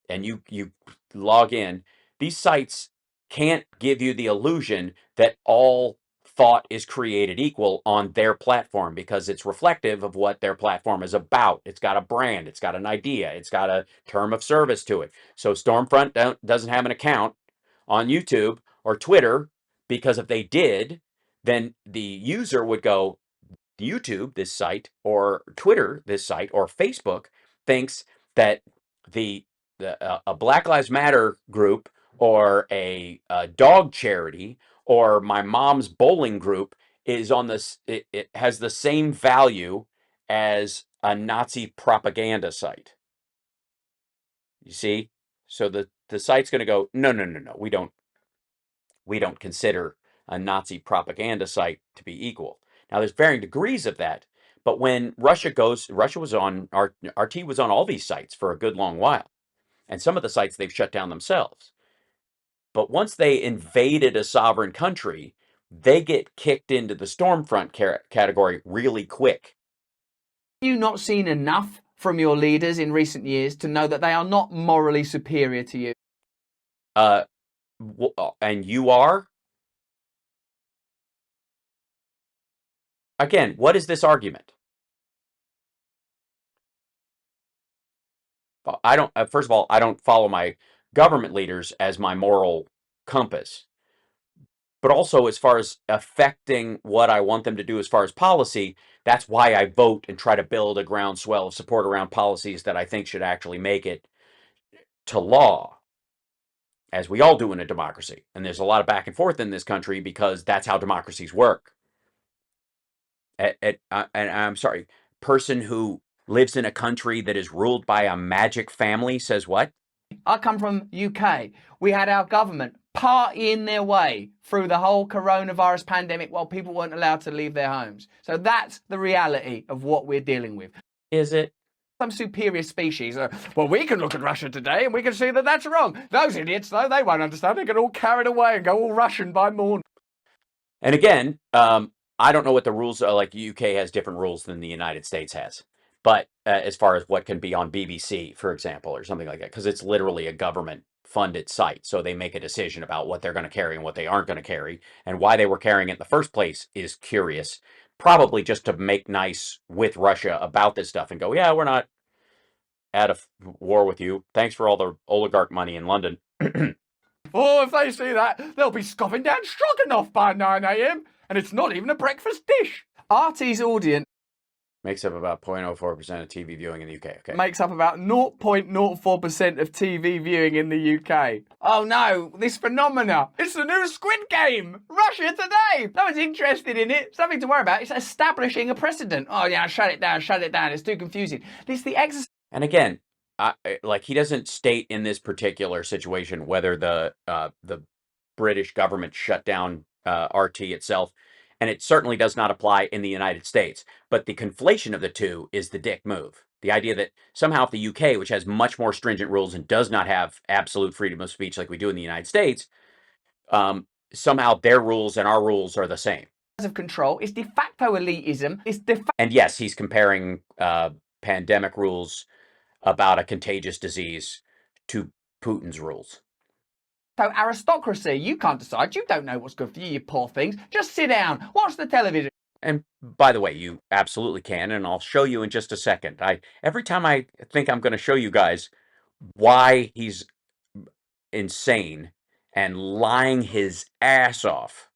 and you log in, these sites can't give you the illusion that all thought is created equal on their platform because it's reflective of what their platform is about. It's got a brand, it's got an idea, it's got a term of service to it. So Stormfront doesn't have an account on YouTube or Twitter because if they did, then the user would go, YouTube, this site, or Twitter, this site, or Facebook thinks that the a Black Lives Matter group or a dog charity or my mom's bowling group is on this. It has the same value as a Nazi propaganda site. You see, so the site's going to go, no, no, no, no. We don't consider a Nazi propaganda site to be equal. Now, there's varying degrees of that, but when Russia was on, RT was on all these sites for a good long while, and some of the sites they've shut down themselves. But once they invaded a sovereign country, they get kicked into the Stormfront category really quick.
Have you not seen enough from your leaders in recent years to know that they are not morally superior to you?
And you are? Again, what is this argument? I don't, first of all, I don't follow my government leaders as my moral compass. But also, as far as affecting what I want them to do as far as policy, that's why I vote and try to build a groundswell of support around policies that I think should actually make it to law, as we all do in a democracy. And there's a lot of back and forth in this country because that's how democracies work. And I'm sorry, person who lives in a country that is ruled by a magic family says what?
I come from UK. We had our government partying their way through the whole coronavirus pandemic while people weren't allowed to leave their homes. So that's the reality of what we're dealing with.
Is it?
Some superior species. Well, we can look at Russia today and we can see that that's wrong. Those idiots, though, they won't understand. They get all carried away and go all Russian by morning.
And again, I don't know what the rules are. Like UK has different rules than the United States has. But as far as what can be on BBC, for example, or something like that, because it's literally a government funded site. So they make a decision about what they're going to carry and what they aren't going to carry. And why they were carrying it in the first place is curious. Probably just to make nice with Russia about this stuff and go, yeah, we're not at a war with you. Thanks for all the oligarch money in London.
Oh, if they see that, they'll be scoffing down Stroganoff by 9 a.m. And it's not even a breakfast dish. RT's audience
makes up about 0.04% of TV viewing in the UK. Okay.
Makes up about 0.04% of TV viewing in the UK. Oh no, this phenomena. It's the new Squid Game. Russia today. No one's interested in it. It's nothing to worry about. It's establishing a precedent. Oh yeah, shut it down, shut it down. It's too confusing. This the exercise.
And again, like he doesn't state in this particular situation whether the British government shut down RT itself, and it certainly does not apply in the United States. But the conflation of the two is the dick move. The idea that somehow if the UK, which has much more stringent rules and does not have absolute freedom of speech like we do in the United States, somehow their rules and our rules are the same.
of control. It's de facto elitism. It's de facto.
And yes, he's comparing pandemic rules about a contagious disease to Putin's rules.
Aristocracy. You can't decide. You don't know what's good for you, you poor things. Just sit down, watch the television.
And by the way, you absolutely can, and I'll show you in just a second. Every time I think I'm going to show you guys why he's insane and lying his ass off,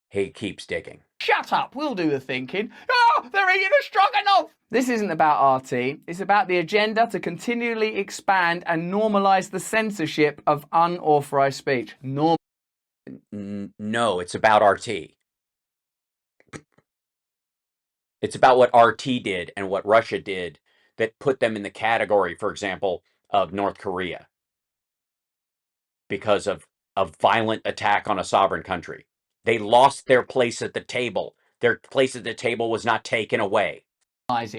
he keeps digging.
Shut up, we'll do the thinking. Oh, they're eating a stroganoff! This isn't about RT, it's about the agenda to continually expand and normalise the censorship of unauthorised speech.
No, it's about RT. It's about what RT did and what Russia did that put them in the category, for example, of North Korea because of a violent attack on a sovereign country. They lost their place at the table. Their place at the table was not taken away.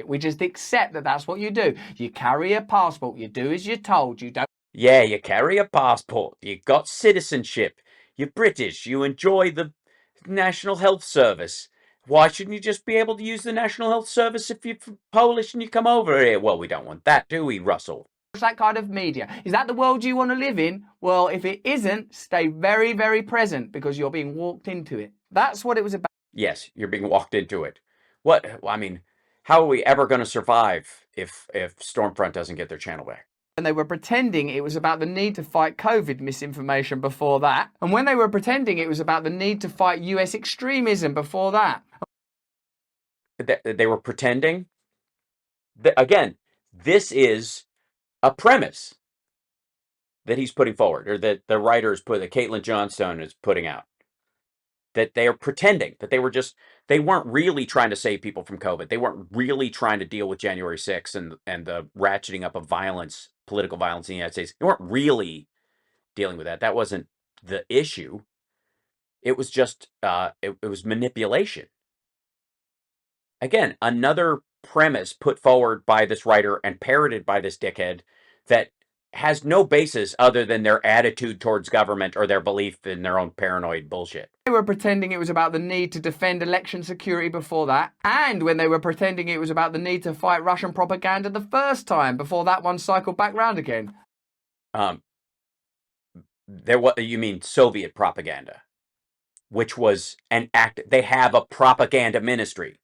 We just accept that that's what you do. You carry a passport. You do as you're told. You don't.
Yeah, you carry a passport. You got citizenship. You're British. You enjoy the National Health Service. Why shouldn't you just be able to use the National Health Service if you're Polish and you come over here? Well, we don't want that, do we, Russell?
That kind of media. Is that the world you want to live in? Well, if it isn't, stay very, very present because you're being walked into it. That's what it was about.
Yes, you're being walked into it. What? I mean, how are we ever going to survive if Stormfront doesn't get their channel back?
And they were pretending it was about the need to fight COVID misinformation before that. And when they were pretending it was about the need to fight US extremism before that.
They were pretending. Again, this is a premise that he's putting forward, or that the writers that Caitlin Johnstone is putting out. That they are pretending that they weren't really trying to save people from COVID. They weren't really trying to deal with January 6th and the ratcheting up of violence, political violence in the United States. They weren't really dealing with that. That wasn't the issue. It was just, it was manipulation. Again, another premise put forward by this writer and parroted by this dickhead that has no basis other than their attitude towards government or their belief in their own paranoid bullshit.
They were pretending it was about the need to defend election security before that, and when they were pretending it was about the need to fight Russian propaganda the first time before that one cycled back round again.
You mean Soviet propaganda, which was an act. They have a propaganda ministry.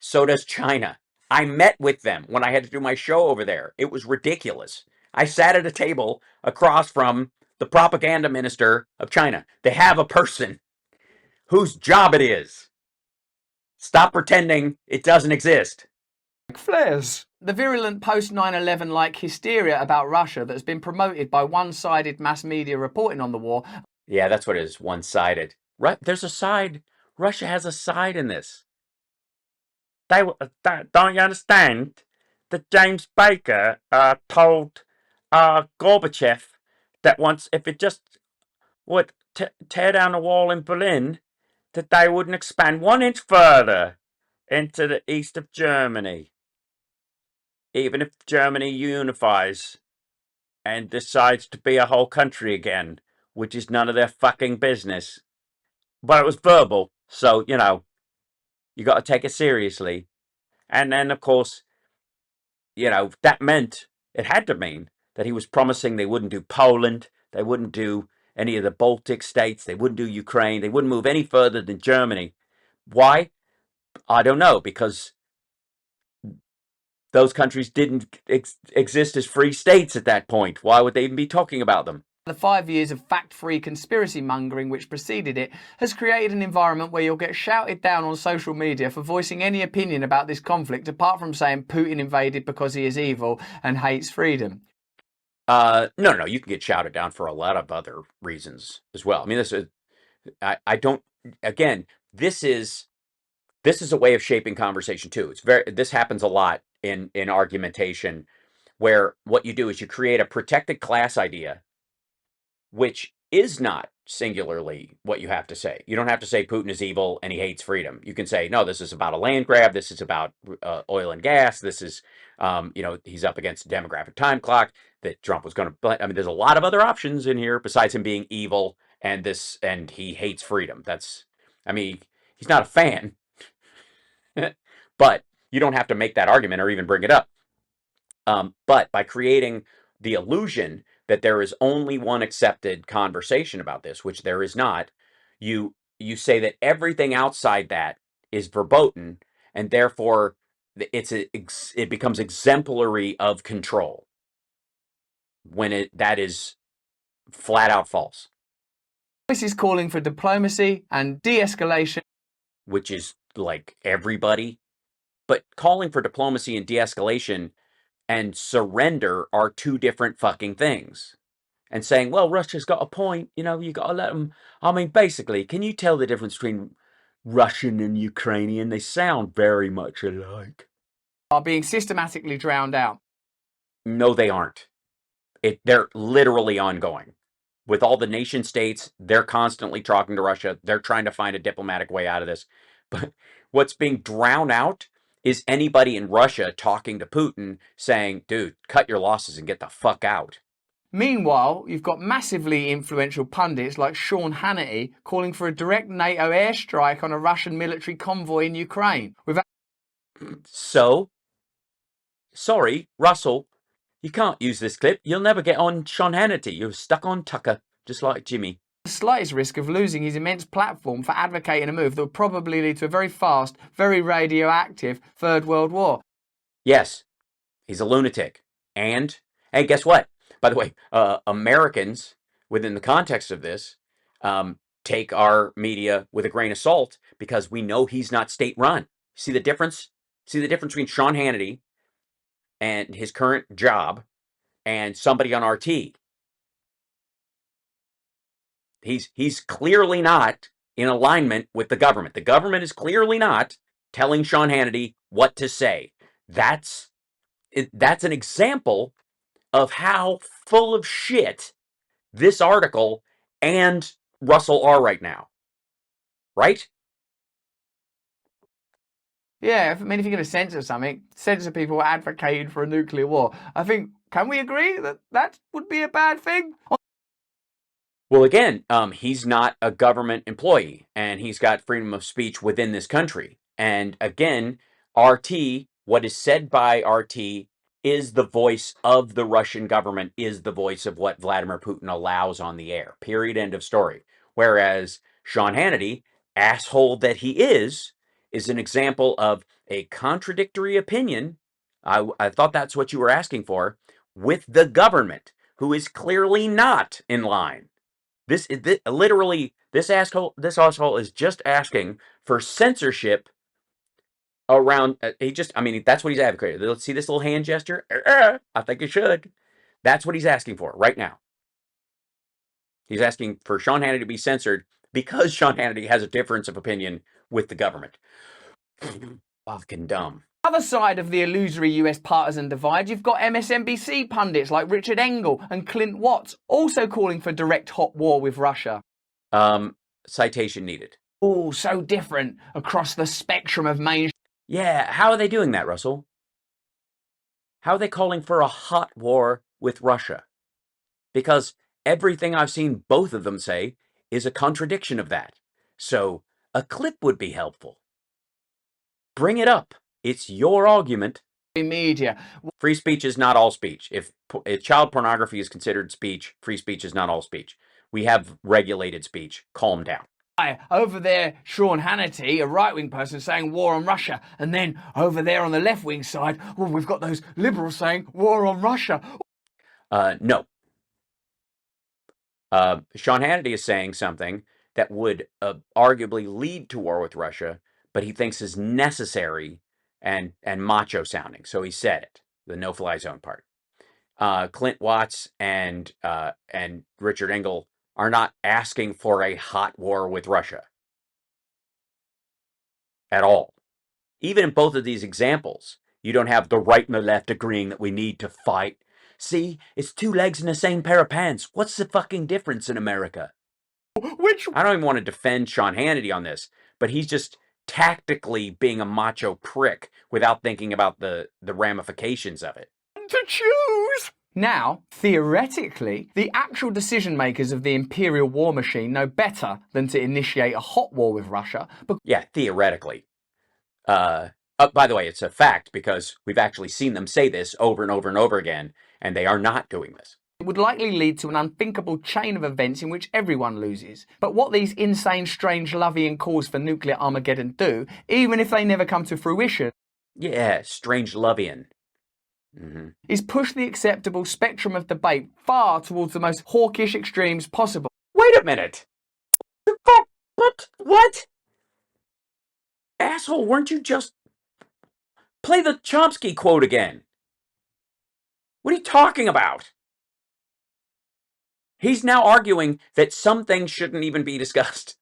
So does China. I met with them when I had to do my show over there. It was ridiculous. I sat at a table across from the propaganda minister of China. They have a person whose job it is. Stop pretending it doesn't exist.
Flares. The virulent post 9/11 like hysteria about Russia that's been promoted by one-sided mass media reporting on the war.
Yeah, that's what it is, one-sided. There's a side. Russia has a side in this. Don't you understand that James Baker told Gorbachev that once, if it just would tear down the wall in Berlin, that they wouldn't expand 1 inch further into the east of Germany. Even if Germany unifies and decides to be a whole country again, which is none of their fucking business. But it was verbal, so, you got to take it seriously. And then, of course, that meant, it had to mean, that he was promising they wouldn't do Poland, they wouldn't do any of the Baltic states, they wouldn't do Ukraine, they wouldn't move any further than Germany. Why? I don't know, because those countries didn't exist as free states at that point. Why would they even be talking about them?
The 5 years of fact-free conspiracy mongering which preceded it has created an environment where you'll get shouted down on social media for voicing any opinion about this conflict apart from saying Putin invaded because he is evil and hates freedom.
No, you can get shouted down for a lot of other reasons as well. I mean, I don't, again, this is a way of shaping conversation too. This happens a lot in argumentation, where what you do is you create a protected class idea, which is not singularly what you have to say. You don't have to say Putin is evil and he hates freedom. You can say, no, this is about a land grab. This is about oil and gas. This is, he's up against a demographic time clock that Trump was going to. I mean, there's a lot of other options in here besides him being evil and he hates freedom. I mean, he's not a fan, but you don't have to make that argument or even bring it up. But by creating the illusion that there is only one accepted conversation about this, which there is not, you say that everything outside that is verboten, and therefore it becomes exemplary of control when that is flat out false.
This is calling for diplomacy and de-escalation,
which is like everybody. But calling for diplomacy and de-escalation and surrender are two different fucking things. And saying, well, Russia's got a point, you got to let them. I mean, basically, can you tell the difference between Russian and Ukrainian? They sound very much alike.
are being systematically drowned out.
No, they aren't. They're literally ongoing. With all the nation states, they're constantly talking to Russia. They're trying to find a diplomatic way out of this. But what's being drowned out is anybody in Russia talking to Putin saying, dude, cut your losses and get the fuck out.
Meanwhile, you've got massively influential pundits like Sean Hannity calling for a direct NATO airstrike on a Russian military convoy in Ukraine.
So, sorry, Russell, you can't use this clip. You'll never get on Sean Hannity. You're stuck on Tucker, just like Jimmy.
The slightest risk of losing his immense platform for advocating a move that would probably lead to a very fast, very radioactive Third World War.
Yes, he's a lunatic. And, hey, guess what? By the way, Americans, within the context of this, take our media with a grain of salt because we know he's not state-run. See the difference? See the difference between Sean Hannity and his current job and somebody on RT? He's clearly not in alignment with the government. The government is clearly not telling Sean Hannity what to say. That's an example of how full of shit this article and Russell are right now. Right?
Yeah, I mean, if you're going to censor something, censor people advocating for a nuclear war. I think, can we agree that that would be a bad thing?
Well, again, he's not a government employee, and he's got freedom of speech within this country. And again, RT, what is said by RT is the voice of the Russian government, is the voice of what Vladimir Putin allows on the air. Period. End of story. Whereas Sean Hannity, asshole that he is an example of a contradictory opinion. I thought that's what you were asking for, with the government, who is clearly not in line. This asshole is just asking for censorship around. That's what he's advocating. Let's see this little hand gesture. I think it should. That's what he's asking for right now. He's asking for Sean Hannity to be censored because Sean Hannity has a difference of opinion with the government. Fucking dumb.
Other side of the illusory US partisan divide, you've got MSNBC pundits like Richard Engel and Clint Watts also calling for direct hot war with Russia.
Citation needed.
Oh, so different across the spectrum of mainstream.
Yeah, how are they doing that, Russell? How are they calling for a hot war with Russia? Because everything I've seen both of them say is a contradiction of that. So a clip would be helpful. Bring it up. It's your argument.
Media.
Free speech is not all speech. If child pornography is considered speech, free speech is not all speech. We have regulated speech. Calm down.
Over there, Sean Hannity, a right-wing person, saying war on Russia. And then over there on the left-wing side, well, we've got those liberals saying war on Russia.
No. Sean Hannity is saying something that would arguably lead to war with Russia, but he thinks is necessary and macho sounding. So he said it, the no-fly zone part. Clint Watts and Richard Engel are not asking for a hot war with Russia at all. Even in both of these examples, you don't have the right and the left agreeing that we need to fight. See, it's two legs in the same pair of pants. What's the fucking difference in America? I don't even want to defend Sean Hannity on this, but he's just tactically being a macho prick without thinking about the ramifications of it.
To choose. Now, theoretically, the actual decision makers of the imperial war machine know better than to initiate a hot war with Russia. But
Yeah, theoretically. By the way, it's a fact because we've actually seen them say this over and over and over again, and they are not doing this.
it would likely lead to an unthinkable chain of events in which everyone loses. But what these insane, strange, Lovian calls for nuclear Armageddon do, even if they never come to fruition,
Yeah, strange Lovian.
is push the acceptable spectrum of debate far towards the most hawkish extremes possible.
Wait a minute. What? Asshole, weren't you just... Play the Chomsky quote again. What are you talking about? He's now arguing that some things shouldn't even be discussed.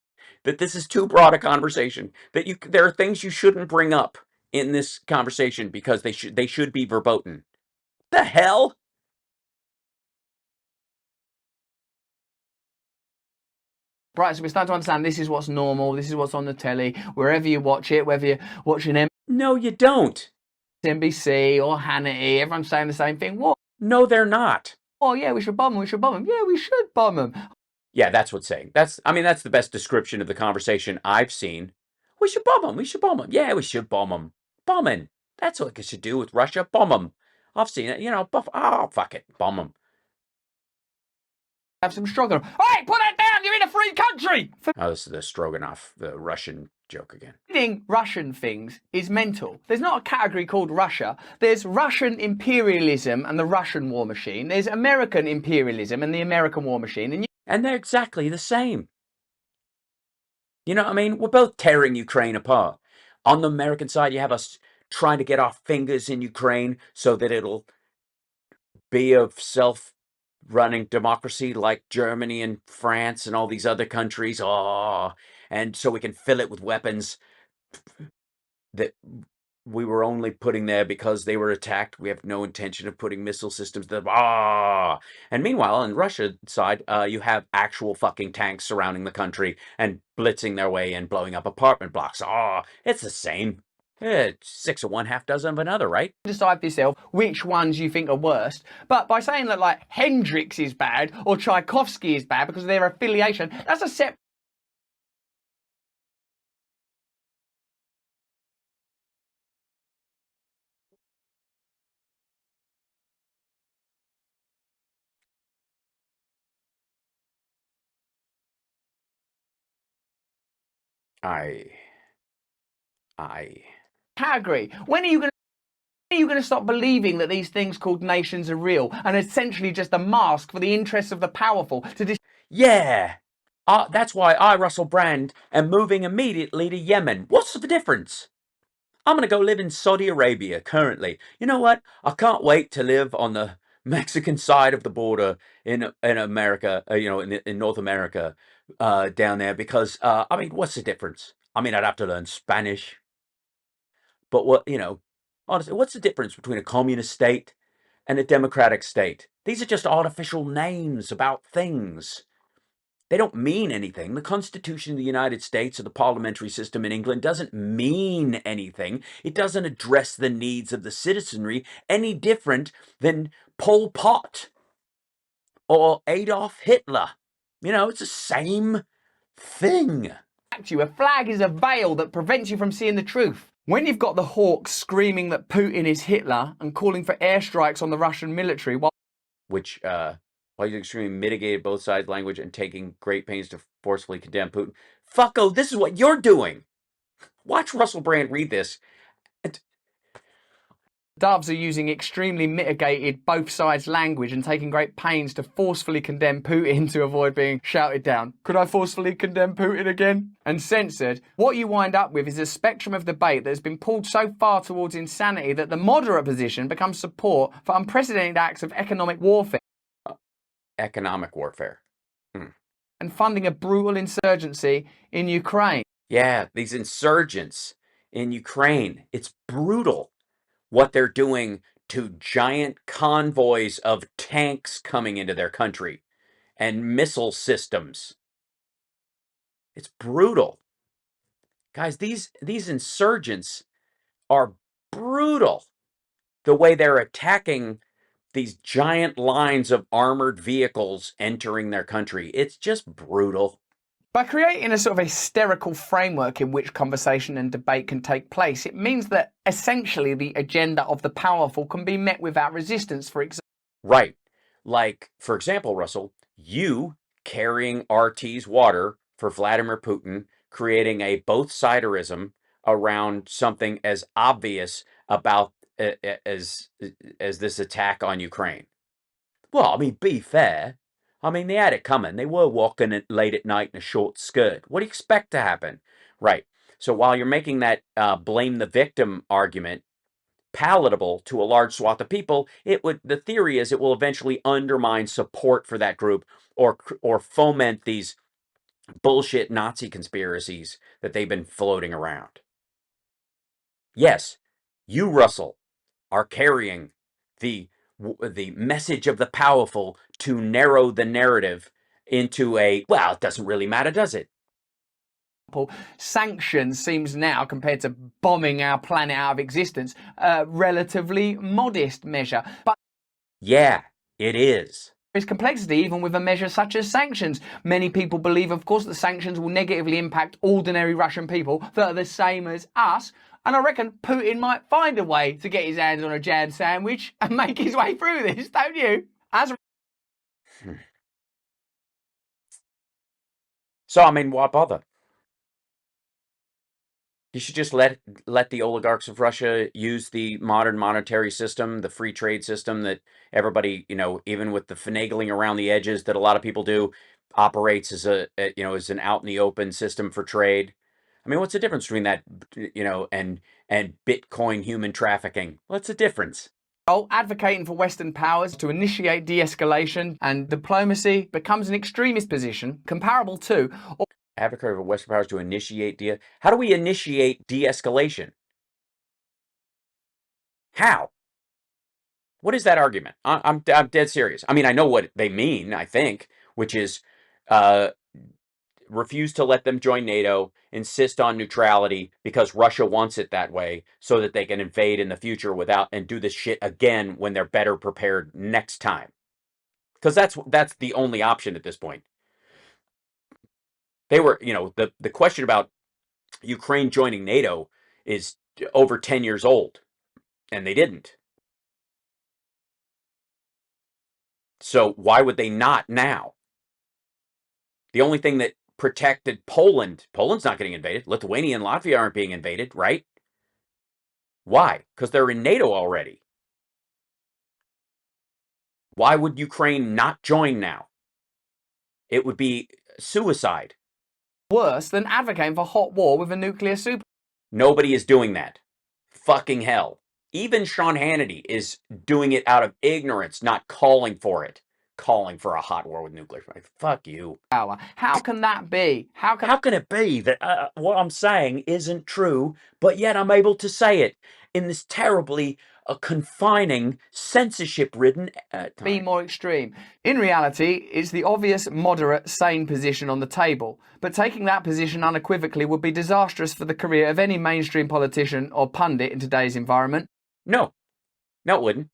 That this is too broad a conversation. That there are things you shouldn't bring up in this conversation because they should be verboten. The hell?
Right, so we start to understand this is what's normal, this is what's on the telly, wherever you watch it, whether you're watching
No, you don't.
MSNBC or Hannity, everyone's saying the same thing. What?
No, they're not.
Oh, yeah, we should bomb them, we should bomb them. Yeah, we should bomb them.
Yeah, that's what's saying. That's the best description of the conversation I've seen. We should bomb them. We should bomb them. Yeah, we should bomb them. Bombing. That's what it should do with Russia. Bomb them. I've seen it. Oh, fuck it. Bomb them.
Have some stroganoff. Hey, put that down! You're in a free country!
Oh, this is the Stroganoff, the Russian joke again.
Reading Russian things is mental. There's not a category called Russia. There's Russian imperialism and the Russian war machine. There's American imperialism and the American war machine.
And they're exactly the same. You know what I mean? We're both tearing Ukraine apart. On the American side, you have us trying to get our fingers in Ukraine so that it'll be a self-running democracy like Germany and France and all these other countries. Oh, and so we can fill it with weapons that we were only putting there because they were attacked. We have no intention of putting missile systems there. And meanwhile, on Russia's side, you have actual fucking tanks surrounding the country and blitzing their way and blowing up apartment blocks. It's the same. Six of one, half dozen of another, right?
Decide for yourself which ones you think are worst. But by saying that, like, Hendrix is bad or Tchaikovsky is bad because of their affiliation, that's a separate.
I
Category. When are you going to stop believing that these things called nations are real and essentially just a mask for the interests of the powerful to
Yeah. That's why I, Russell Brand, am moving immediately to Yemen. What's the difference? I'm going to go live in Saudi Arabia currently. You know what? I can't wait to live on the Mexican side of the border in America, in North America, down there because, I mean, what's the difference? I mean, I'd have to learn Spanish. But honestly, what's the difference between a communist state and a democratic state? These are just artificial names about things. They don't mean anything. The Constitution of the United States or the parliamentary system in England doesn't mean anything. It doesn't address the needs of the citizenry any different than Pol Pot or Adolf Hitler. It's the same thing.
you. A flag is a veil that prevents you from seeing the truth. When you've got the hawks screaming that Putin is Hitler and calling for airstrikes on the Russian military,
while you're extremely mitigated both sides' language and taking great pains to forcefully condemn Putin. Fucko, this is what you're doing. Watch Russell Brand read this.
Doves are using extremely mitigated both sides language and taking great pains to forcefully condemn Putin to avoid being shouted down. Could I forcefully condemn Putin again? And censored. What you wind up with is a spectrum of debate that has been pulled so far towards insanity that the moderate position becomes support for unprecedented acts of economic warfare.
Economic warfare.
And funding a brutal insurgency in Ukraine.
Yeah, these insurgents in Ukraine. It's brutal what they're doing to giant convoys of tanks coming into their country and missile systems. It's brutal. Guys, these insurgents are brutal. The way they're attacking these giant lines of armored vehicles entering their country. It's just brutal.
By creating a sort of hysterical framework in which conversation and debate can take place, it means that essentially the agenda of the powerful can be met without resistance, for example.
Right. Like, for example, Russell, you carrying RT's water for Vladimir Putin, creating a both-siderism around something as obvious about as this attack on Ukraine. Well, I mean, be fair. I mean, they had it coming. They were walking it late at night in a short skirt. What do you expect to happen? Right. So while you're making that blame the victim argument palatable to a large swath of people, the theory is it will eventually undermine support for that group or foment these bullshit Nazi conspiracies that they've been floating around. Yes, you, Russell, are carrying the the message of the powerful to narrow the narrative into well, it doesn't really matter, does it?
Sanctions seems now, compared to bombing our planet out of existence, a relatively modest measure. But
yeah, it is.
there's complexity even with a measure such as sanctions. Many people believe, of course, that sanctions will negatively impact ordinary Russian people that are the same as us. And I reckon Putin might find a way to get his hands on a jam sandwich and make his way through this, don't you?
So, I mean, why bother? You should just let the oligarchs of Russia use the modern monetary system, the free trade system that everybody, even with the finagling around the edges that a lot of people do, operates as as an out in the open system for trade. I mean, what's the difference between that, and Bitcoin human trafficking? What's the difference?
Advocating for Western powers to initiate de-escalation and diplomacy becomes an extremist position comparable to,
Advocate for Western powers to initiate How do we initiate de-escalation? How? What is that argument? I'm dead serious. I mean, I know what they mean, I think, which is uh, refuse to let them join NATO, insist on neutrality because Russia wants it that way so that they can invade in the future and do this shit again when they're better prepared next time. Because that's the only option at this point. They were, the question about Ukraine joining NATO is over 10 years old, and they didn't. So why would they not now? The only thing that protected Poland's not getting invaded. Lithuania and Latvia aren't being invaded, right? Why? Because they're in NATO already. Why would Ukraine not join now? It would be suicide.
worse than advocating for hot war with a nuclear super.
Nobody is doing that. Fucking hell. Even Sean Hannity is doing it out of ignorance, not calling for it. Calling for a hot war with nuclear. Fuck you.
Power. How can that be?
How can it be that what I'm saying isn't true, but yet I'm able to say it in this terribly confining, censorship-ridden
Be
time?
more extreme. In reality, it's the obvious, moderate, sane position on the table. But taking that position unequivocally would be disastrous for the career of any mainstream politician or pundit in today's environment.
No, it wouldn't.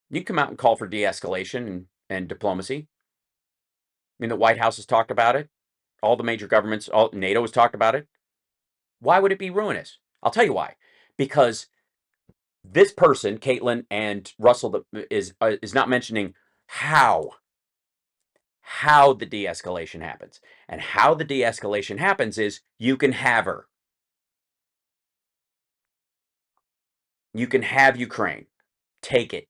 You come out and call for de-escalation and diplomacy. I mean, the White House has talked about it. All the major governments, all NATO has talked about it. Why would it be ruinous? I'll tell you why. Because this person, Caitlin and Russell, is not mentioning how the de-escalation happens. And how the de-escalation happens is you can have her. You can have Ukraine. Take it.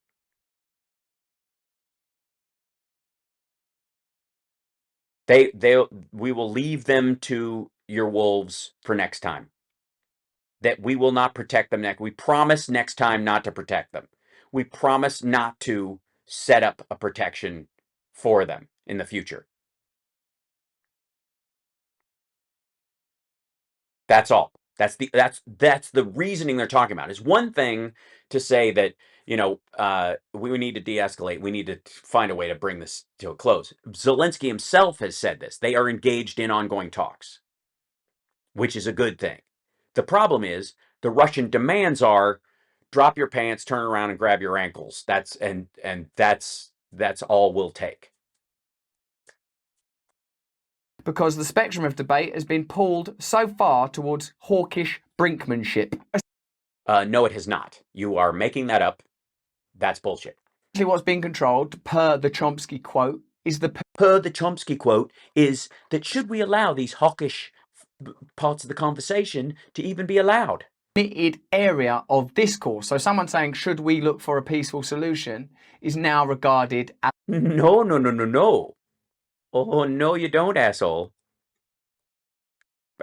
We will leave them to your wolves for next time. That we will not protect them next. We promise next time not to protect them. We promise not to set up a protection for them in the future. That's all. That's the reasoning they're talking about. It's one thing to say that we need to de-escalate. We need to find a way to bring this to a close. Zelensky himself has said this. They are engaged in ongoing talks, which is a good thing. The problem is the Russian demands are drop your pants, turn around, and grab your ankles. That's all we'll take.
Because the spectrum of debate has been pulled so far towards hawkish brinkmanship.
No, it has not. You are making that up. That's bullshit.
What's being controlled, per the Chomsky quote, is the
that should we allow these hawkish parts of the conversation to even be allowed?
permitted area of discourse. So someone saying, should we look for a peaceful solution, is now regarded as...
No. Oh, no, you don't, asshole.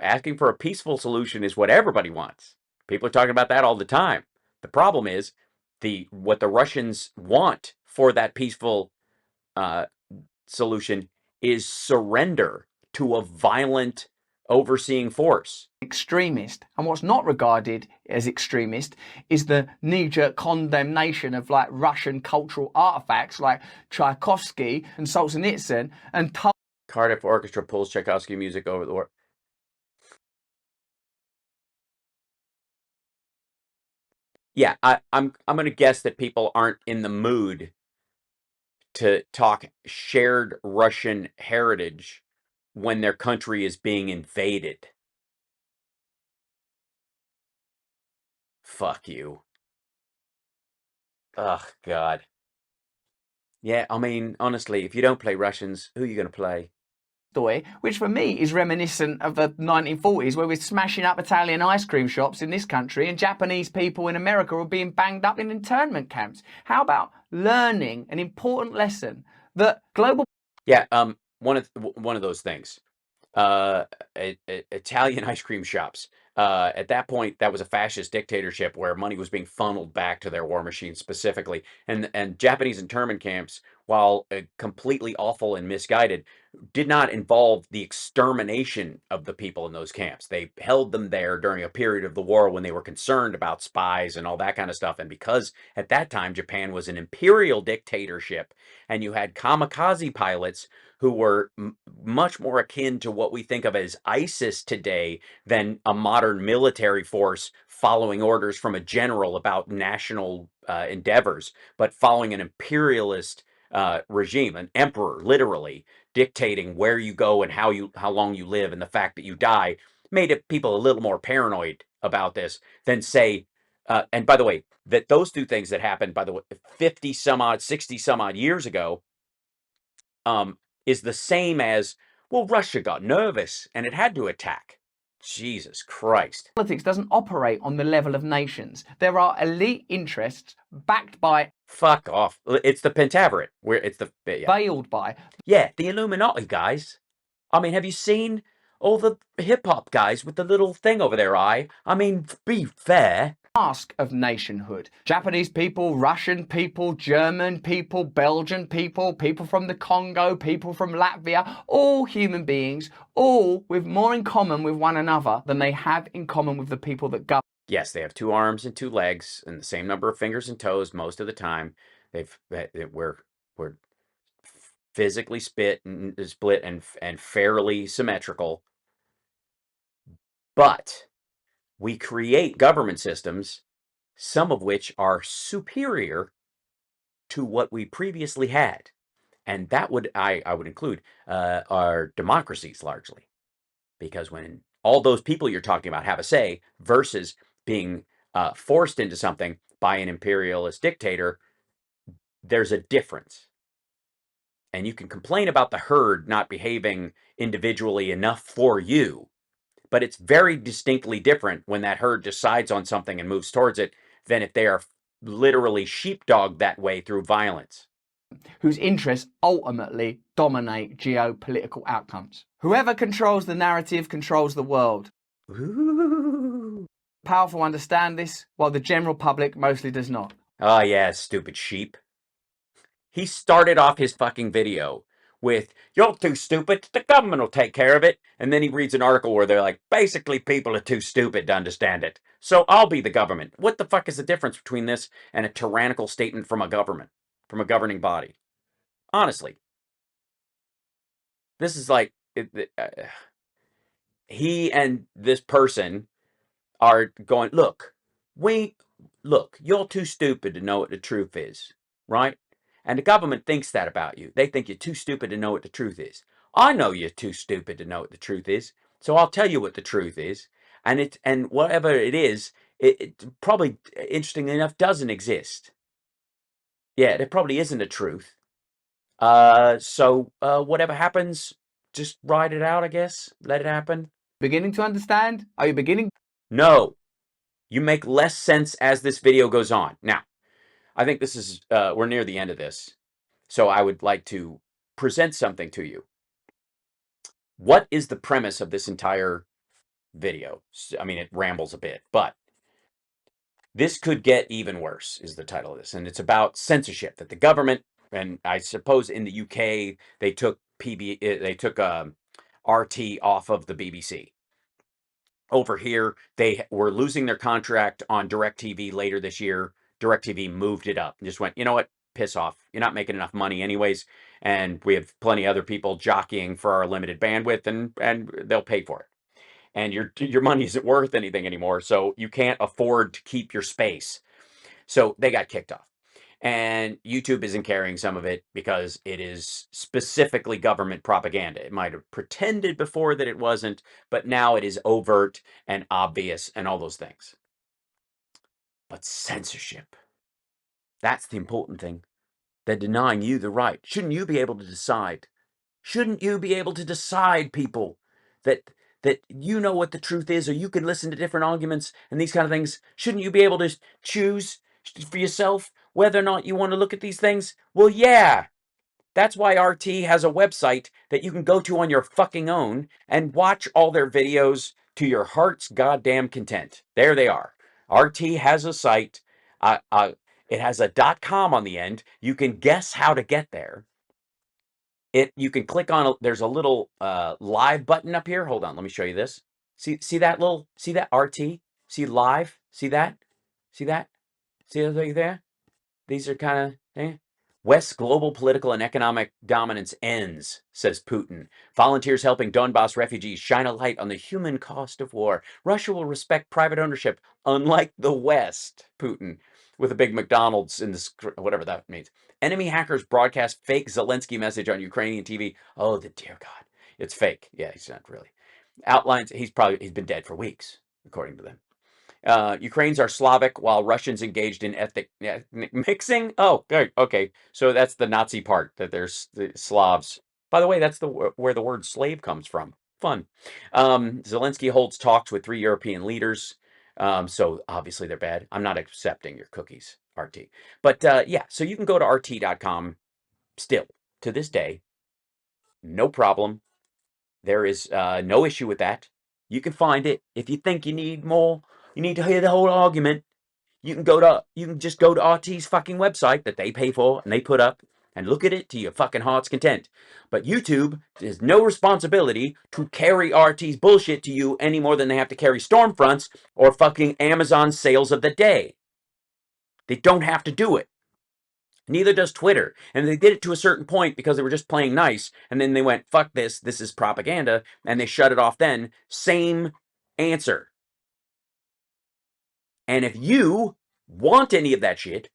Asking for a peaceful solution is what everybody wants. People are talking about that all the time. The problem is what the Russians want for that peaceful solution is surrender to a violent overseeing force.
extremist. And what's not regarded as extremist is the knee-jerk condemnation of like Russian cultural artifacts like Tchaikovsky and Solzhenitsyn and
Cardiff Orchestra pulls Tchaikovsky music over the war. Yeah, I'm going to guess that people aren't in the mood to talk shared Russian heritage when their country is being invaded. Fuck you. Ugh, God. Yeah, I mean, honestly, if you don't play Russians, who are you going to play?
which for me is reminiscent of the 1940s, where we're smashing up Italian ice cream shops in this country and Japanese people in America were being banged up in internment camps. How about learning an important lesson that global...
Yeah, one of those things. Italian ice cream shops. At that point, that was a fascist dictatorship where money was being funneled back to their war machines specifically. And Japanese internment camps, while completely awful and misguided, did not involve the extermination of the people in those camps. They held them there during a period of the war when they were concerned about spies and all that kind of stuff. And because at that time, Japan was an imperial dictatorship and you had kamikaze pilots who were much more akin to what we think of as ISIS today than a modern military force following orders from a general about national endeavors, but following an imperialist regime, an emperor, literally dictating where you go and how long you live, and the fact that you die made people a little more paranoid about this than say. And by the way, that those two things that happened, by the way, 50 some odd, 60 some odd years ago, is the same as, well, Russia got nervous and it had to attack. Jesus Christ.
Politics doesn't operate on the level of nations. There are elite interests backed by...
Fuck off. It's the Pentaverate. Where it's the... Yeah.
Veiled by...
Yeah, the Illuminati guys. I mean, have you seen all the hip-hop guys with the little thing over their eye? I mean, be fair.
Mask of nationhood. Japanese people, Russian people, German people, Belgian people, people from the Congo, people from Latvia, all human beings, all with more in common with one another than they have in common with the people that govern.
Yes, they have 2 arms and 2 legs and the same number of fingers and toes most of the time. We're physically split and fairly symmetrical. But we create government systems, some of which are superior to what we previously had. And that would, I would include our democracies largely. Because when all those people you're talking about have a say versus being forced into something by an imperialist dictator, there's a difference. And you can complain about the herd not behaving individually enough for you, but it's very distinctly different when that herd decides on something and moves towards it than if they are literally sheepdogged that way through violence.
Whose interests ultimately dominate geopolitical outcomes. Whoever controls the narrative controls the world.
Ooh.
Powerful understand this, while the general public mostly does not.
Oh yeah, stupid sheep. He started off his fucking video with, "You're too stupid, the government will take care of it." And then he reads an article where they're like, basically people are too stupid to understand it, so I'll be the government. What the fuck is the difference between this and a tyrannical statement from a government, from a governing body? Honestly. This is like, he and this person are going, look, look, you're too stupid to know what the truth is, right? And the government thinks that about you. They think you're too stupid to know what the truth is. I know you're too stupid to know what the truth is, so I'll tell you what the truth is. And whatever it is, it probably, interestingly enough, doesn't exist. Yeah, there probably isn't a truth. So whatever happens, just ride it out, I guess. Let it happen.
Beginning to understand? Are you beginning?
No, you make less sense as this video goes on. Now, I think this is, we're near the end of this. So I would like to present something to you. What is the premise of this entire video? I mean, it rambles a bit, but this could get even worse is the title of this. And it's about censorship, that the government, and I suppose in the UK, they took RT off of the BBC. Over here, they were losing their contract on DirecTV later this year. DirecTV moved it up and just went, you know what? Piss off. You're not making enough money anyways. And we have plenty of other people jockeying for our limited bandwidth, and they'll pay for it. And your money isn't worth anything anymore, so you can't afford to keep your space. So they got kicked off. And YouTube isn't carrying some of it because it is specifically government propaganda. It might have pretended before that it wasn't, but now it is overt and obvious and all those things. But censorship, that's the important thing. They're denying you the right. Shouldn't you be able to decide? Shouldn't you be able to decide, people, that you know what the truth is, or you can listen to different arguments and these kind of things? Shouldn't you be able to choose for yourself whether or not you want to look at these things? Well, yeah. That's why RT has a website that you can go to on your fucking own and watch all their videos to your heart's goddamn content. There they are. RT has a site. It has a .com on the end. You can guess how to get there. You can click on there's a little live button up here. Hold on, let me show you this. See that RT? See live? See that? See that? See that thing there? These are kind of West's global political and economic dominance ends, says Putin. Volunteers helping Donbass refugees shine a light on the human cost of war. Russia will respect private ownership, unlike the West, Putin, with a big McDonald's in the whatever that means. Enemy hackers broadcast fake Zelensky message on Ukrainian TV. Oh, the dear God. It's fake. Yeah, he's not really. Outlines, he's been dead for weeks, according to them. Ukrainians are Slavic, while Russians engaged in ethnic mixing. Oh, good. Okay. So that's the Nazi part, that there's the Slavs. By the way, that's where the word slave comes from. Fun. Zelensky holds talks with 3 European leaders. So obviously they're bad. I'm not accepting your cookies, RT. But yeah, so you can go to RT.com still to this day. No problem. There is no issue with that. You can find it. If you think you need more, you need to hear the whole argument, you can just go to RT's fucking website that they pay for and they put up and look at it to your fucking heart's content. But YouTube has no responsibility to carry RT's bullshit to you any more than they have to carry Stormfront's or fucking Amazon sales of the day. They don't have to do it. Neither does Twitter. And they did it to a certain point because they were just playing nice. And then they went, fuck this is propaganda. And they shut it off then. Same answer. And if you want any of that shit,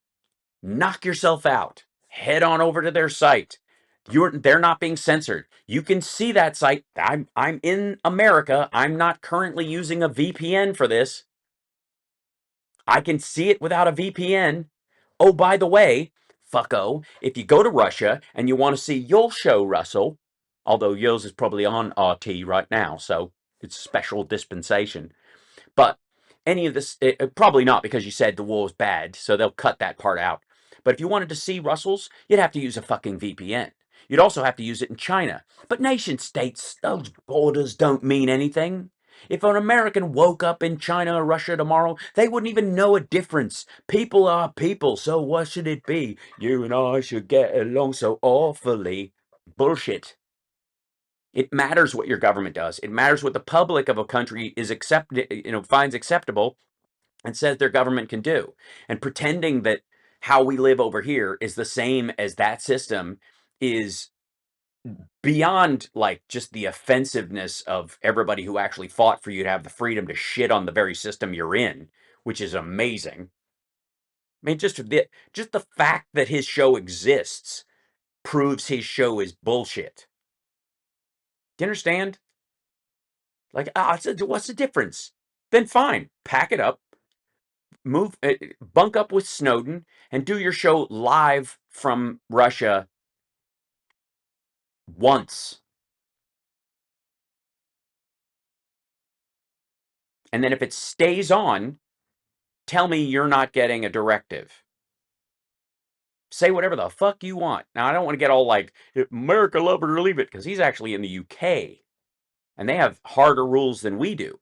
knock yourself out. Head on over to their site. They're not being censored. You can see that site. I'm in America. I'm not currently using a VPN for this. I can see it without a VPN. Oh, by the way, fucko, if you go to Russia and you want to see your show, Russell, although yours is probably on RT right now, so it's a special dispensation. But any of this, probably not, because you said the war's bad, so they'll cut that part out. But if you wanted to see Russell's, you'd have to use a fucking VPN. You'd also have to use it in China. But nation states, those borders don't mean anything. If an American woke up in China or Russia tomorrow, they wouldn't even know a difference. People are people, so what should it be? You and I should get along so awfully. Bullshit. It matters what your government does. It matters what the public of a country finds acceptable and says their government can do. And pretending that how we live over here is the same as that system is beyond like just the offensiveness of everybody who actually fought for you to have the freedom to shit on the very system you're in, which is amazing. I mean, just the fact that his show exists proves his show is bullshit. Do you understand? Like, what's the difference? Then fine, pack it up, move, bunk up with Snowden, and do your show live from Russia once. And then if it stays on, tell me you're not getting a directive. Say whatever the fuck you want. Now, I don't want to get all like, America, love it or leave it, because he's actually in the UK. And they have harder rules than we do.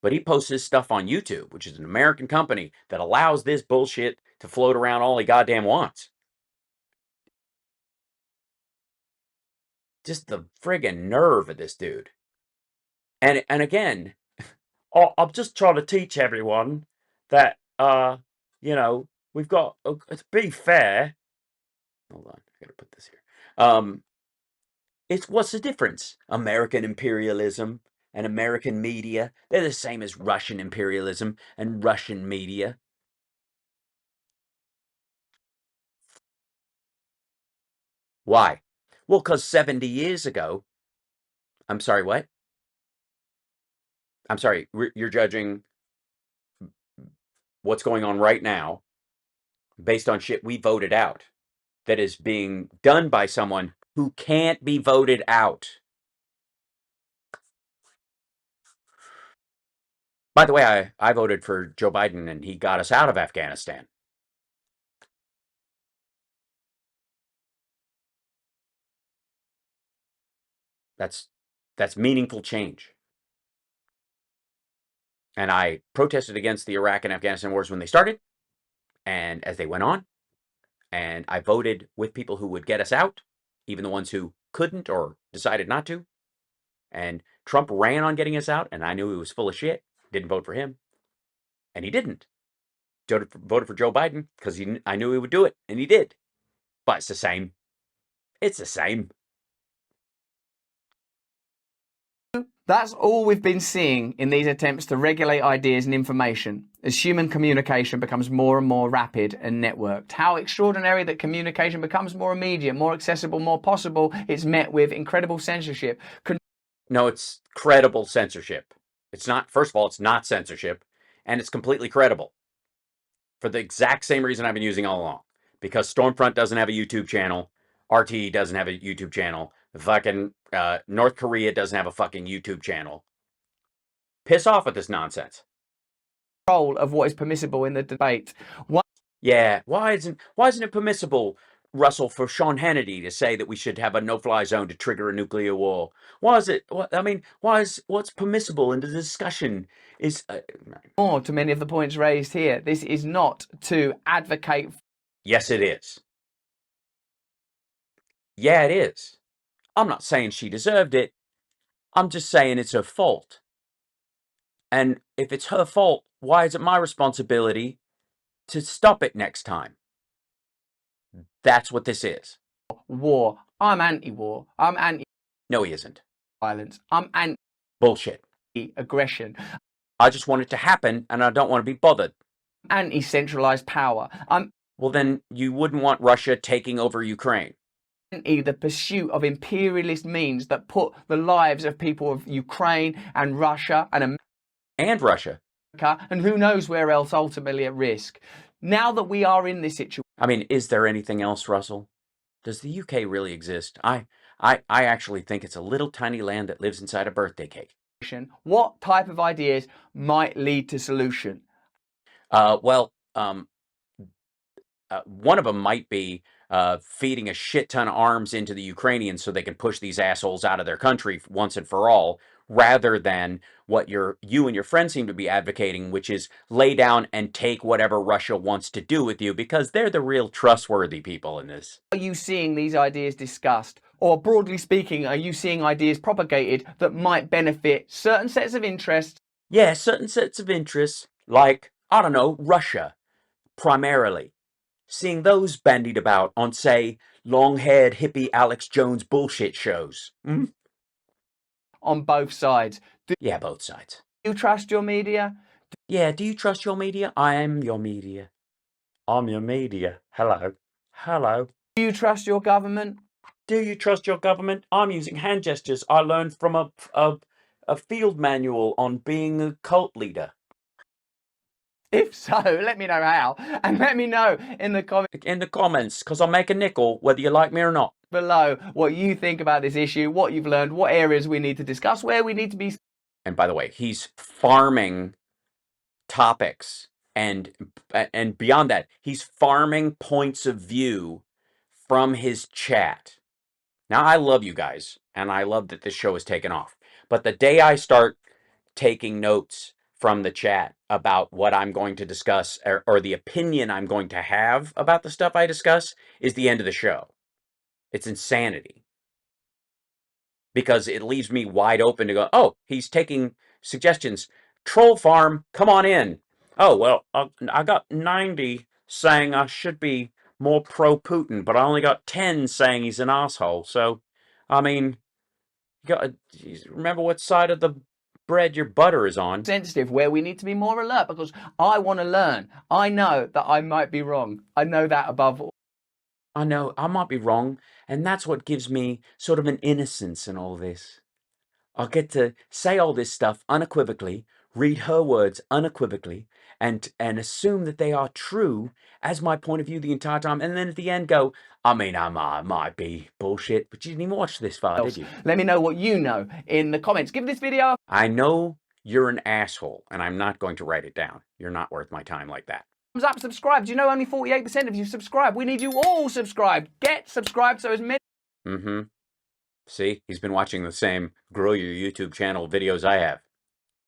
But he posts his stuff on YouTube, which is an American company that allows this bullshit to float around all he goddamn wants. Just the friggin' nerve of this dude. And again, I'm just trying to teach everyone that, we've got, to be fair. Hold on, I gotta put this here. It's what's the difference? American imperialism and American media, they're the same as Russian imperialism and Russian media. Why? Well, because 70 years ago, I'm sorry, what? I'm sorry, you're judging what's going on right now based on shit we voted out that is being done by someone who can't be voted out. By the way, I voted for Joe Biden and he got us out of Afghanistan. That's meaningful change. And I protested against the Iraq and Afghanistan wars when they started and as they went on. And I voted with people who would get us out, even the ones who couldn't or decided not to. And Trump ran on getting us out, and I knew he was full of shit. Didn't vote for him. And he didn't. Voted for Joe Biden because I knew he would do it, and he did. But it's the same. It's the same.
That's all we've been seeing in these attempts to regulate ideas and information as human communication becomes more and more rapid and networked. How extraordinary that communication becomes more immediate, more accessible, more possible. It's met with incredible censorship.
No, it's credible censorship. It's not, first of all, it's not censorship, and it's completely credible for the exact same reason I've been using all along. Because Stormfront doesn't have a YouTube channel, RT doesn't have a YouTube channel, fucking North Korea doesn't have a fucking YouTube channel. Piss off with this nonsense.
Control of what is permissible in the debate.
Yeah, why isn't it permissible, Russell, for Sean Hannity to say that we should have a no-fly zone to trigger a nuclear war? Why is it? I mean, what's permissible in the discussion is
more to many of the points raised here. This is not to advocate.
Yes, it is. Yeah, it is. I'm not saying she deserved it. I'm just saying it's her fault. And if it's her fault, why is it my responsibility to stop it next time? That's what this is.
War. I'm anti-war. I'm anti.
No, he isn't.
Violence. I'm anti.
Bullshit.
Aggression.
I just want it to happen, and I don't want to be bothered.
Anti-centralized power. I'm.
Well, then you wouldn't want Russia taking over Ukraine.
The pursuit of imperialist means that put the lives of people of Ukraine and Russia
and Russia,
and who knows where else ultimately at risk. Now that we are in this situation,
I mean, is there anything else, Russell? Does the UK really exist? I actually think it's a little tiny land that lives inside a birthday cake.
What type of ideas might lead to solution?
One of them might be feeding a shit ton of arms into the Ukrainians so they can push these assholes out of their country once and for all, rather than what you and your friends seem to be advocating, which is lay down and take whatever Russia wants to do with you, because they're the real trustworthy people in this.
Are you seeing these ideas discussed? Or broadly speaking, are you seeing ideas propagated that might benefit certain sets of interests?
Yeah, certain sets of interests, like, I don't know, Russia, primarily. Seeing those bandied about on, say, long-haired hippie Alex Jones bullshit shows.
On both sides.
Yeah, both sides.
Do you trust your media?
Yeah, do you trust your media? I am your media. I'm your media. Hello. Hello.
Do you trust your government?
Do you trust your government? I'm using hand gestures I learned from a field manual on being a cult leader.
If so, let me know how, and let me know in the comments
In the comments, because I'll make a nickel whether you like me or not.
below what you think about this issue, what you've learned, what areas we need to discuss, where we need to be.
And by the way, he's farming topics and beyond that, he's farming points of view from his chat. Now, I love you guys, and I love that this show is taken off. But the day I start taking notes from the chat about what I'm going to discuss or the opinion I'm going to have about the stuff I discuss is the end of the show. It's insanity. Because it leaves me wide open to go, oh, he's taking suggestions. Troll farm, come on in. Oh, well, I got 90 saying I should be more pro-Putin, but I only got 10 saying he's an asshole. So, I mean, you got remember what side of the bread your butter is on.
Sensitive, where we need to be more alert, because I want to learn. I know that I might be wrong. I know that above all.
I know I might be wrong, and that's what gives me sort of an innocence in all this. I'll get to say all this stuff unequivocally, read her words unequivocally, and assume that they are true as my point of view the entire time, and then at the end go, I mean, I might be bullshit, but you didn't even watch this far, did you?
Let me know what you know in the comments. Give this video.
I know you're an asshole, and I'm not going to write it down. You're not worth my time like that.
Thumbs up, subscribe. Do you know only 48% of you subscribe? We need you all subscribed. Get subscribed so as many.
See, he's been watching the same grow your YouTube channel videos I have.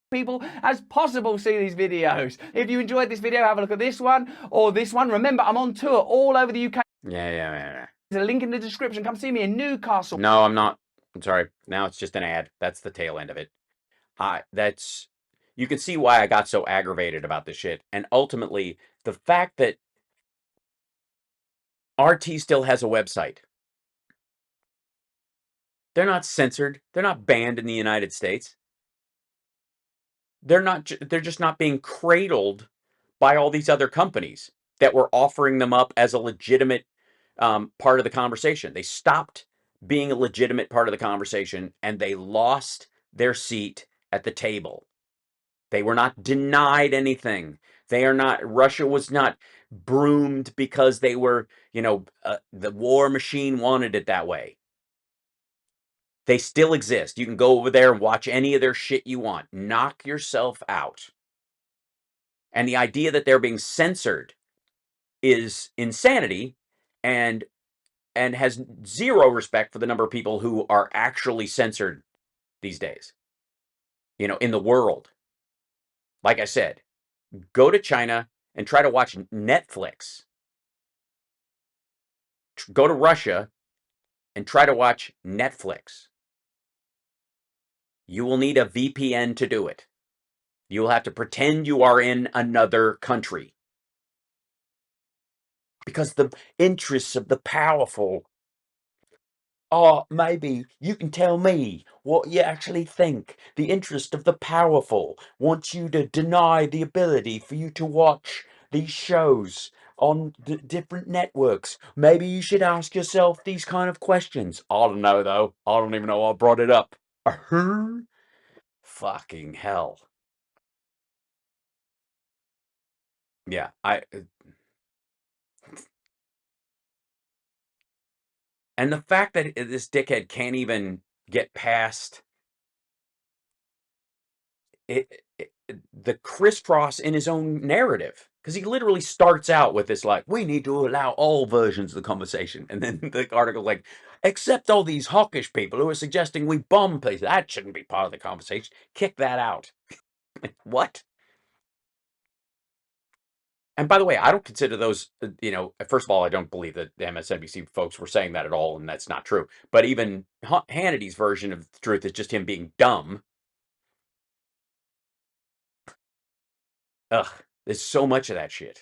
People as possible see these videos. If you enjoyed this video, have a look at this one or this one. Remember, I'm on tour all over the UK.
Yeah.
There's a link in the description. Come see me in Newcastle.
No, I'm not. I'm sorry. Now it's just an ad. That's the tail end of it. You can see why I got so aggravated about this shit. And ultimately, the fact that RT still has a website. They're not censored. They're not banned in the United States. They're just not being cradled by all these other companies that were offering them up as a legitimate part of the conversation. They stopped being a legitimate part of the conversation, and they lost their seat at the table. They were not denied anything. Russia was not broomed because they were, the war machine wanted it that way. They still exist. You can go over there and watch any of their shit you want. Knock yourself out. And the idea that they're being censored is insanity and has zero respect for the number of people who are actually censored these days, in the world. Like I said, go to China and try to watch Netflix. Go to Russia and try to watch Netflix. You will need a VPN to do it. You will have to pretend you are in another country. Because the interests of the powerful maybe you can tell me what you actually think. The interest of the powerful wants you to deny the ability for you to watch these shows on the different networks. Maybe you should ask yourself these kind of questions. I don't know, though. I don't even know I brought it up. Fucking hell. Yeah, and the fact that this dickhead can't even get past the crisscross in his own narrative, because he literally starts out with this like, we need to allow all versions of the conversation, and then the article like, except all these hawkish people who are suggesting we bomb places. That shouldn't be part of the conversation. Kick that out. What? And by the way, I don't consider those, first of all, I don't believe that the MSNBC folks were saying that at all, and that's not true. But even Hannity's version of the truth is just him being dumb. Ugh, there's so much of that shit.